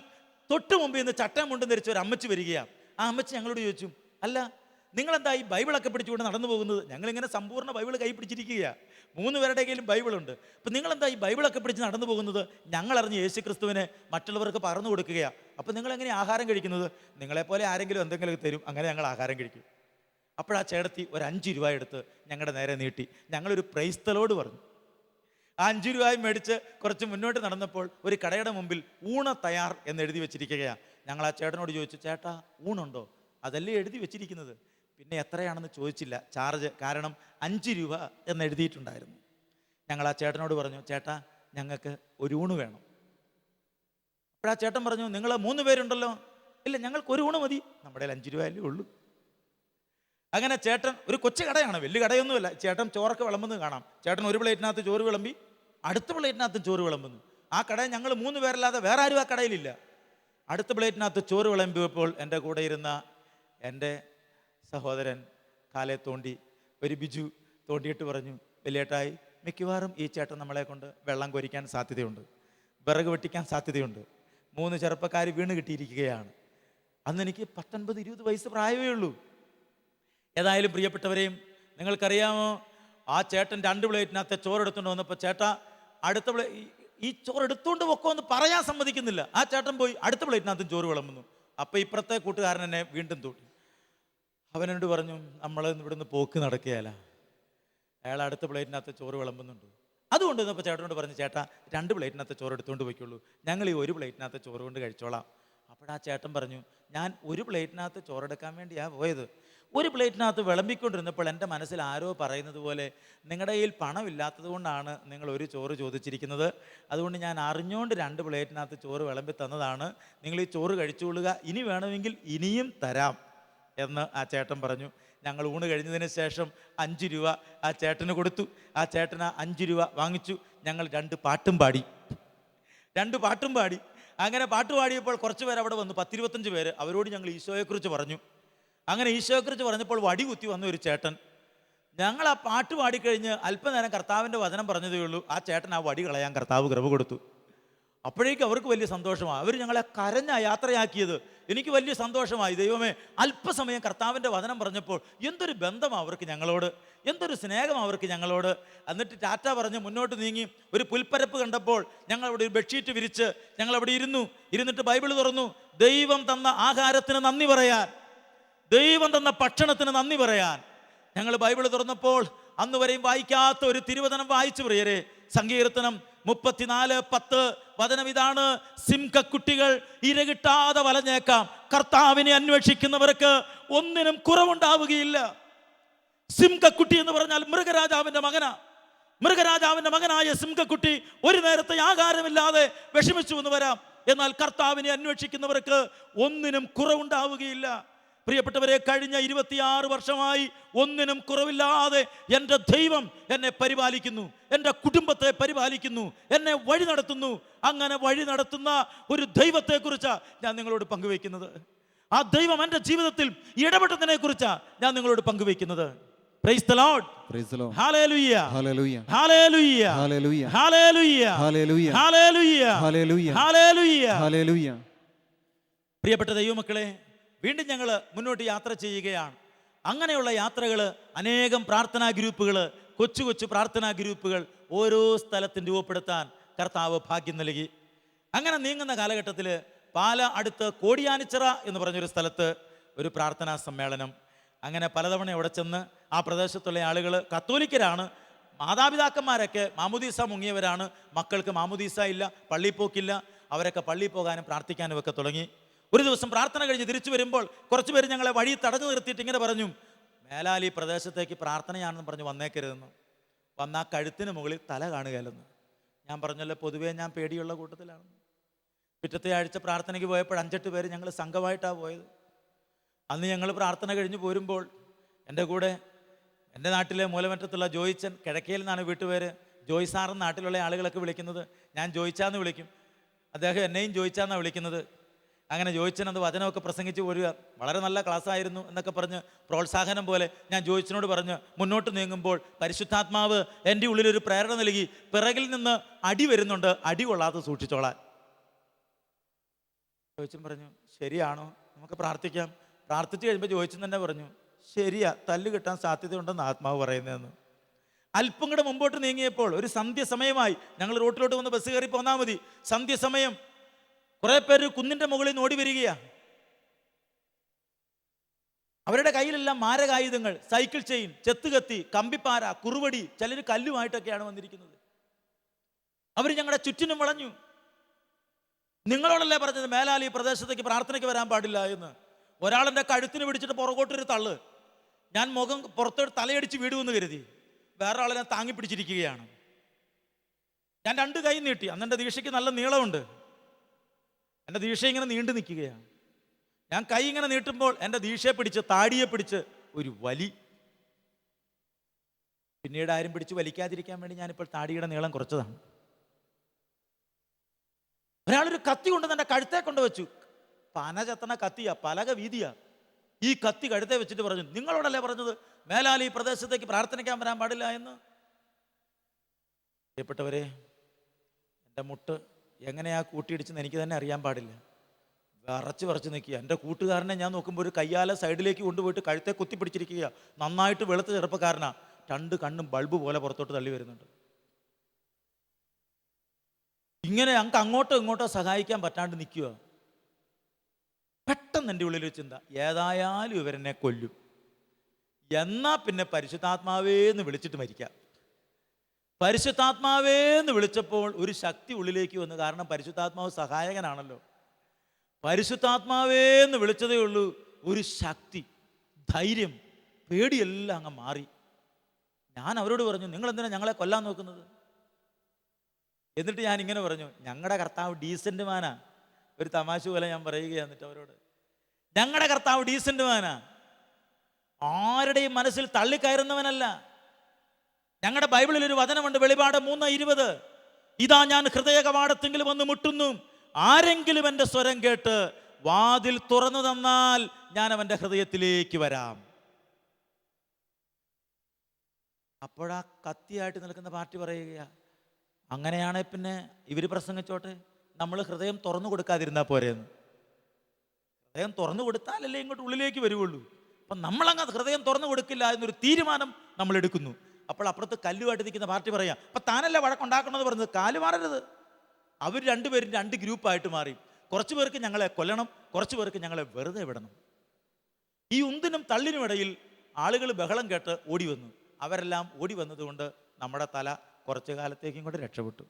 തൊട്ട് മുമ്പ് ഇന്ന് ചട്ടം മുണ്ടും ധരിച്ച ഒരു അമ്മച്ചി വരികയാണ്. ആ അമ്മച്ചി ഞങ്ങളോട് ചോദിച്ചു, അല്ല, നിങ്ങളെന്താ ഈ ബൈബിളൊക്കെ പിടിച്ചുകൊണ്ട് നടന്നു പോകുന്നത്? ഞങ്ങളിങ്ങനെ സമ്പൂർണ്ണ ബൈബിൾ കൈ പിടിച്ചിരിക്കുകയാണ്. 3 പേരുടെ കയ്യിലും ബൈബിളുണ്ട്. അപ്പം നിങ്ങളെന്താ ഈ ബൈബിളൊക്കെ പിടിച്ച് നടന്നു പോകുന്നത്? ഞങ്ങളറിഞ്ഞ് യേശു ക്രിസ്തുവിനെ മറ്റുള്ളവർക്ക് പറഞ്ഞു കൊടുക്കുകയാണ്. അപ്പം നിങ്ങളെങ്ങനെ ആഹാരം കഴിക്കുന്നത്? നിങ്ങളെപ്പോലെ ആരെങ്കിലും എന്തെങ്കിലും തരും, അങ്ങനെ ഞങ്ങൾ ആഹാരം കഴിക്കും. അപ്പോഴാ ചേട്ടത്തി ഒരു 5 രൂപ എടുത്ത് ഞങ്ങളുടെ നേരെ നീട്ടി. ഞങ്ങളൊരു പ്രൈസ് ദി ലോർഡ് പറഞ്ഞു. ആ 5 രൂപയും മേടിച്ച് കുറച്ച് മുന്നോട്ട് നടന്നപ്പോൾ ഒരു കടയുടെ മുമ്പിൽ ഊണ തയ്യാർ എന്ന് എഴുതി വെച്ചിരിക്കുകയാണ്. ഞങ്ങൾ ആ ചേട്ടനോട് ചോദിച്ചു, ചേട്ടാ ഊണുണ്ടോ? അതല്ലേ എഴുതി വെച്ചിരിക്കുന്നത്. പിന്നെ എത്രയാണെന്ന് ചോദിച്ചില്ല ചാർജ്, കാരണം 5 രൂപ എന്ന് എഴുതിയിട്ടുണ്ടായിരുന്നു. ഞങ്ങൾ ആ ചേട്ടനോട് പറഞ്ഞു, ചേട്ടാ, ഞങ്ങൾക്ക് ഒരു ഊണ് വേണം. അപ്പോഴാ ചേട്ടൻ പറഞ്ഞു, നിങ്ങൾ 3 പേരുണ്ടല്ലോ. ഇല്ല, ഞങ്ങൾക്ക് ഒരു ഊണ് മതി, നമ്മുടെ 5 രൂപയല്ലേ ഉള്ളൂ. അങ്ങനെ ചേട്ടൻ, ഒരു കൊച്ചു കടയാണ്, വലിയ കടയൊന്നുമല്ല. ചേട്ടൻ ചോറൊക്കെ വിളമ്പുന്നത് കാണാം. ചേട്ടൻ ഒരു പ്ലേറ്റിനകത്ത് ചോറ് വിളമ്പി, അടുത്ത പ്ലേറ്റിനകത്ത് ചോറ് വിളമ്പുന്നു. ആ കടയിൽ ഞങ്ങൾ 3 പേരല്ലാതെ വേറെ ആരും ആ കടയിലില്ല. അടുത്ത പ്ലേറ്റിനകത്ത് ചോറ് വിളമ്പിയപ്പോൾ എൻ്റെ കൂടെ ഇരുന്ന എൻ്റെ സഹോദരൻ കാലെ തോണ്ടി, ഒരു ബിജു തോണ്ടിയിട്ട് പറഞ്ഞു, വലിയേട്ടായി, മിക്കവാറും ഈ ചേട്ടൻ നമ്മളെ കൊണ്ട് വെള്ളം കോരിക്കാൻ സാധ്യതയുണ്ട്, വിറക് വെട്ടിക്കാൻ സാധ്യതയുണ്ട്. 3 ചെറുപ്പക്കാർ വീണ് കിട്ടിയിരിക്കുകയാണ്. അന്ന് എനിക്ക് 19-20 വയസ്സ് പ്രായമേ ഉള്ളൂ. ഏതായാലും പ്രിയപ്പെട്ടവരെയും, നിങ്ങൾക്കറിയാമോ, ആ ചേട്ടൻ 2 പ്ലേറ്റിനകത്തെ ചോറ് എടുത്തുകൊണ്ട് വന്നപ്പോൾ ചേട്ടാ അടുത്ത ഈ ചോറ് എടുത്തുകൊണ്ട് പൊക്കോ എന്ന് പറയാൻ സമ്മതിക്കുന്നില്ല. ആ ചേട്ടൻ പോയി അടുത്ത പ്ലേറ്റിനകത്തും ചോറ് വിളമ്പുന്നു. അപ്പം ഇപ്പുറത്തെ കൂട്ടുകാരൻ എന്നെ വീണ്ടും തൂട്ടി. അവനോട് പറഞ്ഞു, നമ്മൾ ഇവിടുന്ന് പോക്ക് നടക്കുകയല്ല, അയാൾ അടുത്ത പ്ലേറ്റിനകത്ത് ചോറ് വിളമ്പുന്നുണ്ട്. അതുകൊണ്ട് ഇന്നപ്പോൾ ചേട്ടനോട് പറഞ്ഞു, ചേട്ടാ 2 പ്ലേറ്റിനകത്ത് ചോറ് എടുത്തുകൊണ്ട് പോയിക്കുള്ളൂ, ഞങ്ങൾ ഈ 1 പ്ലേറ്റിനകത്ത് ചോറ് കൊണ്ട് കഴിച്ചോളാം. അപ്പോഴാ ചേട്ടൻ പറഞ്ഞു, ഞാൻ 1 പ്ലേറ്റിനകത്ത് ചോറെടുക്കാൻ വേണ്ടിയാണ് പോയത്. 1 പ്ലേറ്റിനകത്ത് വിളമ്പിക്കൊണ്ടിരുന്നപ്പോൾ എൻ്റെ മനസ്സിൽ ആരോ പറയുന്നത് പോലെ, നിങ്ങളുടെ കയ്യിൽ പണമില്ലാത്തത് കൊണ്ടാണ് നിങ്ങൾ 1 ചോറ് ചോദിച്ചിരിക്കുന്നത്, അതുകൊണ്ട് ഞാൻ അറിഞ്ഞുകൊണ്ട് 2 പ്ലേറ്റിനകത്ത് ചോറ് വിളമ്പി തന്നതാണ്, നിങ്ങൾ ഈ ചോറ് കഴിച്ചുകൊള്ളുക, ഇനി വേണമെങ്കിൽ ഇനിയും തരാം എന്ന് ആ ചേട്ടൻ പറഞ്ഞു. ഞങ്ങൾ ഊണ് കഴിഞ്ഞതിന് ശേഷം 5 രൂപ ആ ചേട്ടന് കൊടുത്തു. ആ ചേട്ടന് 5 രൂപ വാങ്ങിച്ചു. ഞങ്ങൾ 2 പാട്ടും പാടി. അങ്ങനെ പാട്ട് പാടിയപ്പോൾ കുറച്ച് പേര് അവിടെ വന്നു, 10-25 പേര്. അവരോട് ഞങ്ങൾ ഈശോയെക്കുറിച്ച് പറഞ്ഞു. അങ്ങനെ ഈശോയെക്കുറിച്ച് പറഞ്ഞപ്പോൾ വടി കുത്തി വന്ന ഒരു ചേട്ടൻ. ഞങ്ങൾ ആ പാട്ട് പാടിക്കഴിഞ്ഞ് അല്പനേരം കർത്താവിൻ്റെ വചനം പറഞ്ഞതേ ഉള്ളൂ, ആ ചേട്ടൻ ആ വടി കളയാൻ കർത്താവ് കൃപ കൊടുത്തു. അപ്പോഴേക്കും അവർക്ക് വലിയ സന്തോഷമായി. അവർ ഞങ്ങളെ കരഞ്ഞാ യാത്രയാക്കിയത്. എനിക്ക് വലിയ സന്തോഷമായി. ദൈവമേ, അല്പസമയം കർത്താവിൻ്റെ വചനം പറഞ്ഞപ്പോൾ എന്തൊരു ബന്ധമാണ് അവർക്ക് ഞങ്ങളോട്, എന്തൊരു സ്നേഹം അവർക്ക് ഞങ്ങളോട്. എന്നിട്ട് ടാറ്റ പറഞ്ഞ് മുന്നോട്ട് നീങ്ങി. ഒരു പുൽപ്പരപ്പ് കണ്ടപ്പോൾ ഞങ്ങൾ അവിടെ ഒരു ബെഡ്ഷീറ്റ് വിരിച്ച് ഞങ്ങൾ അവിടെ ഇരുന്നിട്ട് ബൈബിൾ തുറന്നു. ദൈവം തന്ന ആഹാരത്തിന് നന്ദി പറയാൻ, ദൈവം തന്ന ഭക്ഷണത്തിന് നന്ദി പറയാൻ ഞങ്ങൾ ബൈബിൾ തുറന്നപ്പോൾ അന്ന് വരെയും വായിക്കാത്ത ഒരു തിരുവചനം വായിച്ചു. പ്രിയരെ, സങ്കീർത്തനം 34:10 വചനം ഇതാണ്: സിംഹക്കുട്ടികൾ ഇരകിട്ടാതെ വലഞ്ഞേക്കാം, കർത്താവിനെ അന്വേഷിക്കുന്നവർക്ക് ഒന്നിനും കുറവുണ്ടാവുകയില്ല. സിംഹക്കുട്ടി എന്ന് പറഞ്ഞാൽ മൃഗരാജാവിന്റെ മകനായ സിംഹക്കുട്ടി ഒരു നേരത്തെ ആഹാരമില്ലാതെ വിഷമിച്ചു എന്ന് വരാം, എന്നാൽ കർത്താവിനെ അന്വേഷിക്കുന്നവർക്ക് ഒന്നിനും കുറവുണ്ടാവുകയില്ല. പ്രിയപ്പെട്ടവരെ, കഴിഞ്ഞ 26 വർഷമായി ഒന്നിനും കുറവില്ലാതെ എൻ്റെ ദൈവം എന്നെ പരിപാലിക്കുന്നു, എൻ്റെ കുടുംബത്തെ പരിപാലിക്കുന്നു, എന്നെ വഴി നടത്തുന്നു. അങ്ങനെ വഴി നടത്തുന്ന ഒരു ദൈവത്തെക്കുറിച്ചാണ് ഞാൻ നിങ്ങളോട് പങ്കുവയ്ക്കുന്നത്. ആ ദൈവം എൻ്റെ ജീവിതത്തിൽ ഇടപെട്ടതിനെ കുറിച്ചാണ് ഞാൻ നിങ്ങളോട് പങ്കുവയ്ക്കുന്നത്. Praise the Lord. Praise the Lord. Hallelujah. Hallelujah. Hallelujah. Hallelujah. Hallelujah. Hallelujah. Hallelujah. Hallelujah. Hallelujah. Hallelujah. പ്രിയപ്പെട്ട ദൈവമക്കളെ, വീണ്ടും ഞങ്ങൾ മുന്നോട്ട് യാത്ര ചെയ്യുകയാണ്. അങ്ങനെയുള്ള യാത്രകൾ, അനേകം പ്രാർത്ഥനാ ഗ്രൂപ്പുകൾ, കൊച്ചു പ്രാർത്ഥനാ ഗ്രൂപ്പുകൾ ഓരോ സ്ഥലത്തും രൂപപ്പെടുത്താൻ കർത്താവ് ഭാഗ്യം നൽകി. അങ്ങനെ നീങ്ങുന്ന കാലഘട്ടത്തിൽ പാല അടുത്ത് കോടിയാനിച്ചിറ എന്ന് പറഞ്ഞൊരു സ്ഥലത്ത് ഒരു പ്രാർത്ഥനാ സമ്മേളനം. അങ്ങനെ പലതവണ അവിടെ ചെന്ന് ആ പ്രദേശത്തുള്ള ആളുകൾ കത്തോലിക്കരാണ്, മാതാപിതാക്കന്മാരൊക്കെ മാമുദീസ മുങ്ങിയവരാണ്, മക്കൾക്ക് മാമുദീസ ഇല്ല, പള്ളിപ്പോക്കില്ല. അവരൊക്കെ പള്ളിയിൽ പോകാനും പ്രാർത്ഥിക്കാനും ഒക്കെ തുടങ്ങി. ഒരു ദിവസം പ്രാർത്ഥന കഴിഞ്ഞ് തിരിച്ചു വരുമ്പോൾ കുറച്ച് പേര് ഞങ്ങളെ വഴി തടഞ്ഞു നിർത്തിയിട്ട് ഇങ്ങനെ പറഞ്ഞു, മേലാൽ ഈ പ്രദേശത്തേക്ക് പ്രാർത്ഥനയാണെന്ന് പറഞ്ഞ് വന്നേക്കരുതെന്ന്, വന്നാൽ കഴുത്തിന് മുകളിൽ തല കാണുകയല്ലെന്ന്. ഞാൻ പറഞ്ഞല്ലോ, പൊതുവേ ഞാൻ പേടിയുള്ള കൂട്ടത്തിലാണ്. പിറ്റത്തെ ആഴ്ച പ്രാർത്ഥനയ്ക്ക് പോയപ്പോൾ 5-8 പേര് ഞങ്ങൾ സംഘമായിട്ടാണ് പോയത്. അന്ന് ഞങ്ങൾ പ്രാർത്ഥന കഴിഞ്ഞ് പോരുമ്പോൾ എൻ്റെ കൂടെ എൻ്റെ നാട്ടിലെ മൂലമറ്റത്തുള്ള ജോയിച്ചൻ, കിഴക്കയിൽ നിന്നാണ് വീട്ടുപേര്, ജോയ് സാറെന്ന് നാട്ടിലുള്ള ആളുകളൊക്കെ വിളിക്കുന്നത്. ഞാൻ ജോയിച്ചാന്ന് വിളിക്കും, അദ്ദേഹം എന്നെയും ജോയിച്ചാന്നാണ് വിളിക്കുന്നത്. അങ്ങനെ ജോയിച്ചൻ അത് വചനമൊക്കെ പ്രസംഗിച്ച് പോരുക, വളരെ നല്ല ക്ലാസ്സായിരുന്നു എന്നൊക്കെ പറഞ്ഞ് പ്രോത്സാഹനം പോലെ ഞാൻ ജോയിച്ചനോട് പറഞ്ഞ് മുന്നോട്ട് നീങ്ങുമ്പോൾ പരിശുദ്ധാത്മാവ് എൻ്റെ ഉള്ളിലൊരു പ്രേരണ നൽകി, പിറകിൽ നിന്ന് അടി വരുന്നുണ്ട്, അടി കൊള്ളാതെ സൂക്ഷിച്ചോളാൻ. ജോയിച്ചൻ പറഞ്ഞു, ശരിയാണോ, നമുക്ക് പ്രാർത്ഥിക്കാം. പ്രാർത്ഥിച്ച് കഴിയുമ്പോൾ ജോയിച്ചൻ തന്നെ പറഞ്ഞു, ശരിയാ, തല്ല് കിട്ടാൻ സാധ്യതയുണ്ടെന്ന് ആത്മാവ് പറയുന്നതെന്ന്. അല്പം കൂടെ മുമ്പോട്ട് നീങ്ങിയപ്പോൾ ഒരു സന്ധ്യ സമയമായി. ഞങ്ങൾ റോട്ടിലോട്ട് വന്ന് ബസ് കയറി പോന്നാൽ മതി. സന്ധ്യ സമയം. കുറെ പേര് കുന്നിന്റെ മുകളിൽ നിന്ന് ഓടി വരികയാ. അവരുടെ കയ്യിലെല്ലാം മാരകായുധങ്ങൾ, സൈക്കിൾ ചെയിൻ, ചെത്തുകത്തി, കമ്പിപ്പാര, കുറുവടി, ചിലർ കല്ലുമായിട്ടൊക്കെയാണ് വന്നിരിക്കുന്നത്. അവർ ഞങ്ങളുടെ ചുറ്റിനും വളഞ്ഞു. നിങ്ങളോടല്ലേ പറഞ്ഞത് മേലാൽ ഈ പ്രദേശത്തേക്ക് പ്രാർത്ഥനയ്ക്ക് വരാൻ പാടില്ല എന്ന്? ഒരാളെൻ്റെ കഴുത്തിന് പിടിച്ചിട്ട് പുറകോട്ടൊരു തള്ള്. ഞാൻ മുഖം പുറത്തോട്ട് തലയടിച്ച് വീടുമെന്ന് കരുതി. വേറെ ആളെ ഞാൻ താങ്ങി പിടിച്ചിരിക്കുകയാണ്. ഞാൻ 2 കൈ നീട്ടി. അന്ന് എൻ്റെ ദീക്ഷയ്ക്ക് നല്ല നീളമുണ്ട്. എൻ്റെ ദീക്ഷ ഇങ്ങനെ നീണ്ടു നിൽക്കുകയാണ്. ഞാൻ കൈ ഇങ്ങനെ നീട്ടുമ്പോൾ എൻ്റെ ദീക്ഷയെ പിടിച്ച്, താടിയെ പിടിച്ച് ഒരു വലി. പിന്നീട് ആരും പിടിച്ച് വലിക്കാതിരിക്കാൻ വേണ്ടി ഞാനിപ്പോൾ താടിയുടെ നീളം കുറച്ചതാണ്. ഒരാളൊരു കത്തി കൊണ്ട് എൻ്റെ കഴുത്തെ കൊണ്ടുവച്ചു. പന ചത്തണ കത്തിയാ, പലക വീതിയാ. ഈ കത്തി കഴുത്തെ വെച്ചിട്ട് പറഞ്ഞു, നിങ്ങളോടല്ലേ പറഞ്ഞത് മേലാൽ ഈ പ്രദേശത്തേക്ക് പ്രാർത്ഥനിക്കാൻ വരാൻ പാടില്ല എന്ന്? പ്രിയപ്പെട്ടവരെ, എൻ്റെ മുട്ട് എങ്ങനെയാ കൂട്ടിയിടിച്ചെന്ന് എനിക്ക് തന്നെ അറിയാൻ പാടില്ല. വിറച്ച് വിറച്ച് നിൽക്കുക. എൻ്റെ കൂട്ടുകാരനെ ഞാൻ നോക്കുമ്പോൾ ഒരു കയ്യാല സൈഡിലേക്ക് കൊണ്ടുപോയിട്ട് കഴുത്തെ കുത്തിപ്പിടിച്ചിരിക്കുക. നന്നായിട്ട് വെളുത്ത ചെറുപ്പക്കാരനാ, രണ്ട് കണ്ണും ബൾബ് പോലെ പുറത്തോട്ട് തള്ളി വരുന്നുണ്ട്. ഇങ്ങനെ ഞങ്ങൾക്ക് അങ്ങോട്ടോ ഇങ്ങോട്ടോ സഹായിക്കാൻ പറ്റാണ്ട് നിൽക്കുക. പെട്ടെന്ന് എൻ്റെ ഉള്ളിൽ ചിന്ത, ഏതായാലും ഇവരെന്നെ കൊല്ലും, എന്നാ പിന്നെ പരിശുദ്ധാത്മാവേന്ന് വിളിച്ചിട്ട് മരിക്കാം. പരിശുദ്ധാത്മാവേന്ന് വിളിച്ചപ്പോൾ ഒരു ശക്തി ഉള്ളിലേക്ക് വന്നു. കാരണം പരിശുദ്ധാത്മാവ് സഹായകനാണല്ലോ. പരിശുദ്ധാത്മാവേന്ന് വിളിച്ചതേ ഉള്ളൂ, ഒരു ശക്തി, ധൈര്യം, പേടിയെല്ലാം അങ്ങ് മാറി. ഞാൻ അവരോട് പറഞ്ഞു, നിങ്ങൾ എന്തിനാ ഞങ്ങളെ കൊല്ലാൻ നോക്കുന്നത്? എന്നിട്ട് ഞാൻ ഇങ്ങനെ പറഞ്ഞു, ഞങ്ങളുടെ കർത്താവ് ഡീസൻ്റ് മാനാ. ഒരു തമാശ പോലെ ഞാൻ പറയുകയാണ്. എന്നിട്ട് അവരോട്, ഞങ്ങളുടെ കർത്താവ് ഡീസൻ്റ് മാനാ, ആരുടെയും മനസ്സിൽ തള്ളിക്കയറുന്നവനല്ല. ഞങ്ങളുടെ ബൈബിളിൽ ഒരു വചനമുണ്ട്, വെളിപാട് 3:20, ഇതാ ഞാൻ ഹൃദയ കവാടത്തെങ്കിൽ വന്ന് മുട്ടുന്നു, ആരെങ്കിലും എൻ്റെ സ്വരം കേട്ട് വാതിൽ തുറന്നു തന്നാൽ ഞാൻ അവൻ്റെ ഹൃദയത്തിലേക്ക് വരാം. അപ്പോഴാ കത്തിയായിട്ട് നിൽക്കുന്ന പാർട്ടി പറയുക, അങ്ങനെയാണെ പിന്നെ ഇവർ പ്രസംഗിച്ചോട്ടെ, നമ്മൾ ഹൃദയം തുറന്നു കൊടുക്കാതിരുന്നാൽ പോരെന്ന്. ഹൃദയം തുറന്നു കൊടുത്താലല്ലേ ഇങ്ങോട്ട് ഉള്ളിലേക്ക് വരുവുള്ളൂ. അപ്പം നമ്മളങ്ങ് ഹൃദയം തുറന്നു കൊടുക്കില്ല എന്നൊരു തീരുമാനം നമ്മൾ എടുക്കുന്നു. അപ്പോൾ അപ്പുറത്ത് കല്ലുമായിട്ട് നിൽക്കുന്ന പാർട്ടി പറയാം, അപ്പം താനല്ല വഴക്കുണ്ടാക്കണമെന്ന് പറഞ്ഞത്, കാല് മാറരുത്. അവർ രണ്ടുപേരും രണ്ട് ഗ്രൂപ്പായിട്ട് മാറി. കുറച്ച് പേർക്ക് ഞങ്ങളെ കൊല്ലണം, കുറച്ച് പേർക്ക് ഞങ്ങളെ വെറുതെ വിടണം. ഈ ഉന്തിനും തള്ളിനും ഇടയിൽ ആളുകൾ ബഹളം കേട്ട് ഓടി വന്നു. അവരെല്ലാം ഓടി വന്നതുകൊണ്ട് നമ്മുടെ തല കുറച്ചു കാലത്തേക്കും കൊണ്ട് രക്ഷപ്പെട്ടു.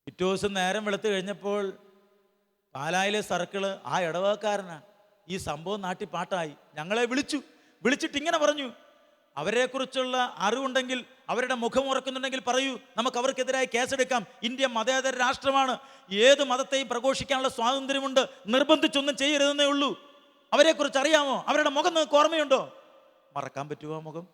പിറ്റേ ദിവസം നേരം വെളുത്ത് കഴിഞ്ഞപ്പോൾ പാലായിലെ സർക്കിള് ആ ഇടവകക്കാരനാണ്. ഈ സംഭവം നാട്ടിൽ പാട്ടായി. ഞങ്ങളെ വിളിച്ചിട്ട് ഇങ്ങനെ പറഞ്ഞു, അവരെക്കുറിച്ചുള്ള അറിവുണ്ടെങ്കിൽ, അവരുടെ മുഖം ഉറക്കുന്നുണ്ടെങ്കിൽ പറയൂ, നമുക്ക് അവർക്കെതിരായി കേസെടുക്കാം. ഇന്ത്യ മതേതര രാഷ്ട്രമാണ്, ഏത് മതത്തെയും പ്രഘോഷിക്കാനുള്ള സ്വാതന്ത്ര്യമുണ്ട്, നിർബന്ധിച്ചൊന്നും ചെയ്യരുതെന്നേ ഉള്ളൂ. അവരെക്കുറിച്ച് അറിയാമോ? അവരുടെ മുഖം നിങ്ങൾക്ക് ഓർമ്മയുണ്ടോ? മറക്കാൻ പറ്റുമോ മുഖം?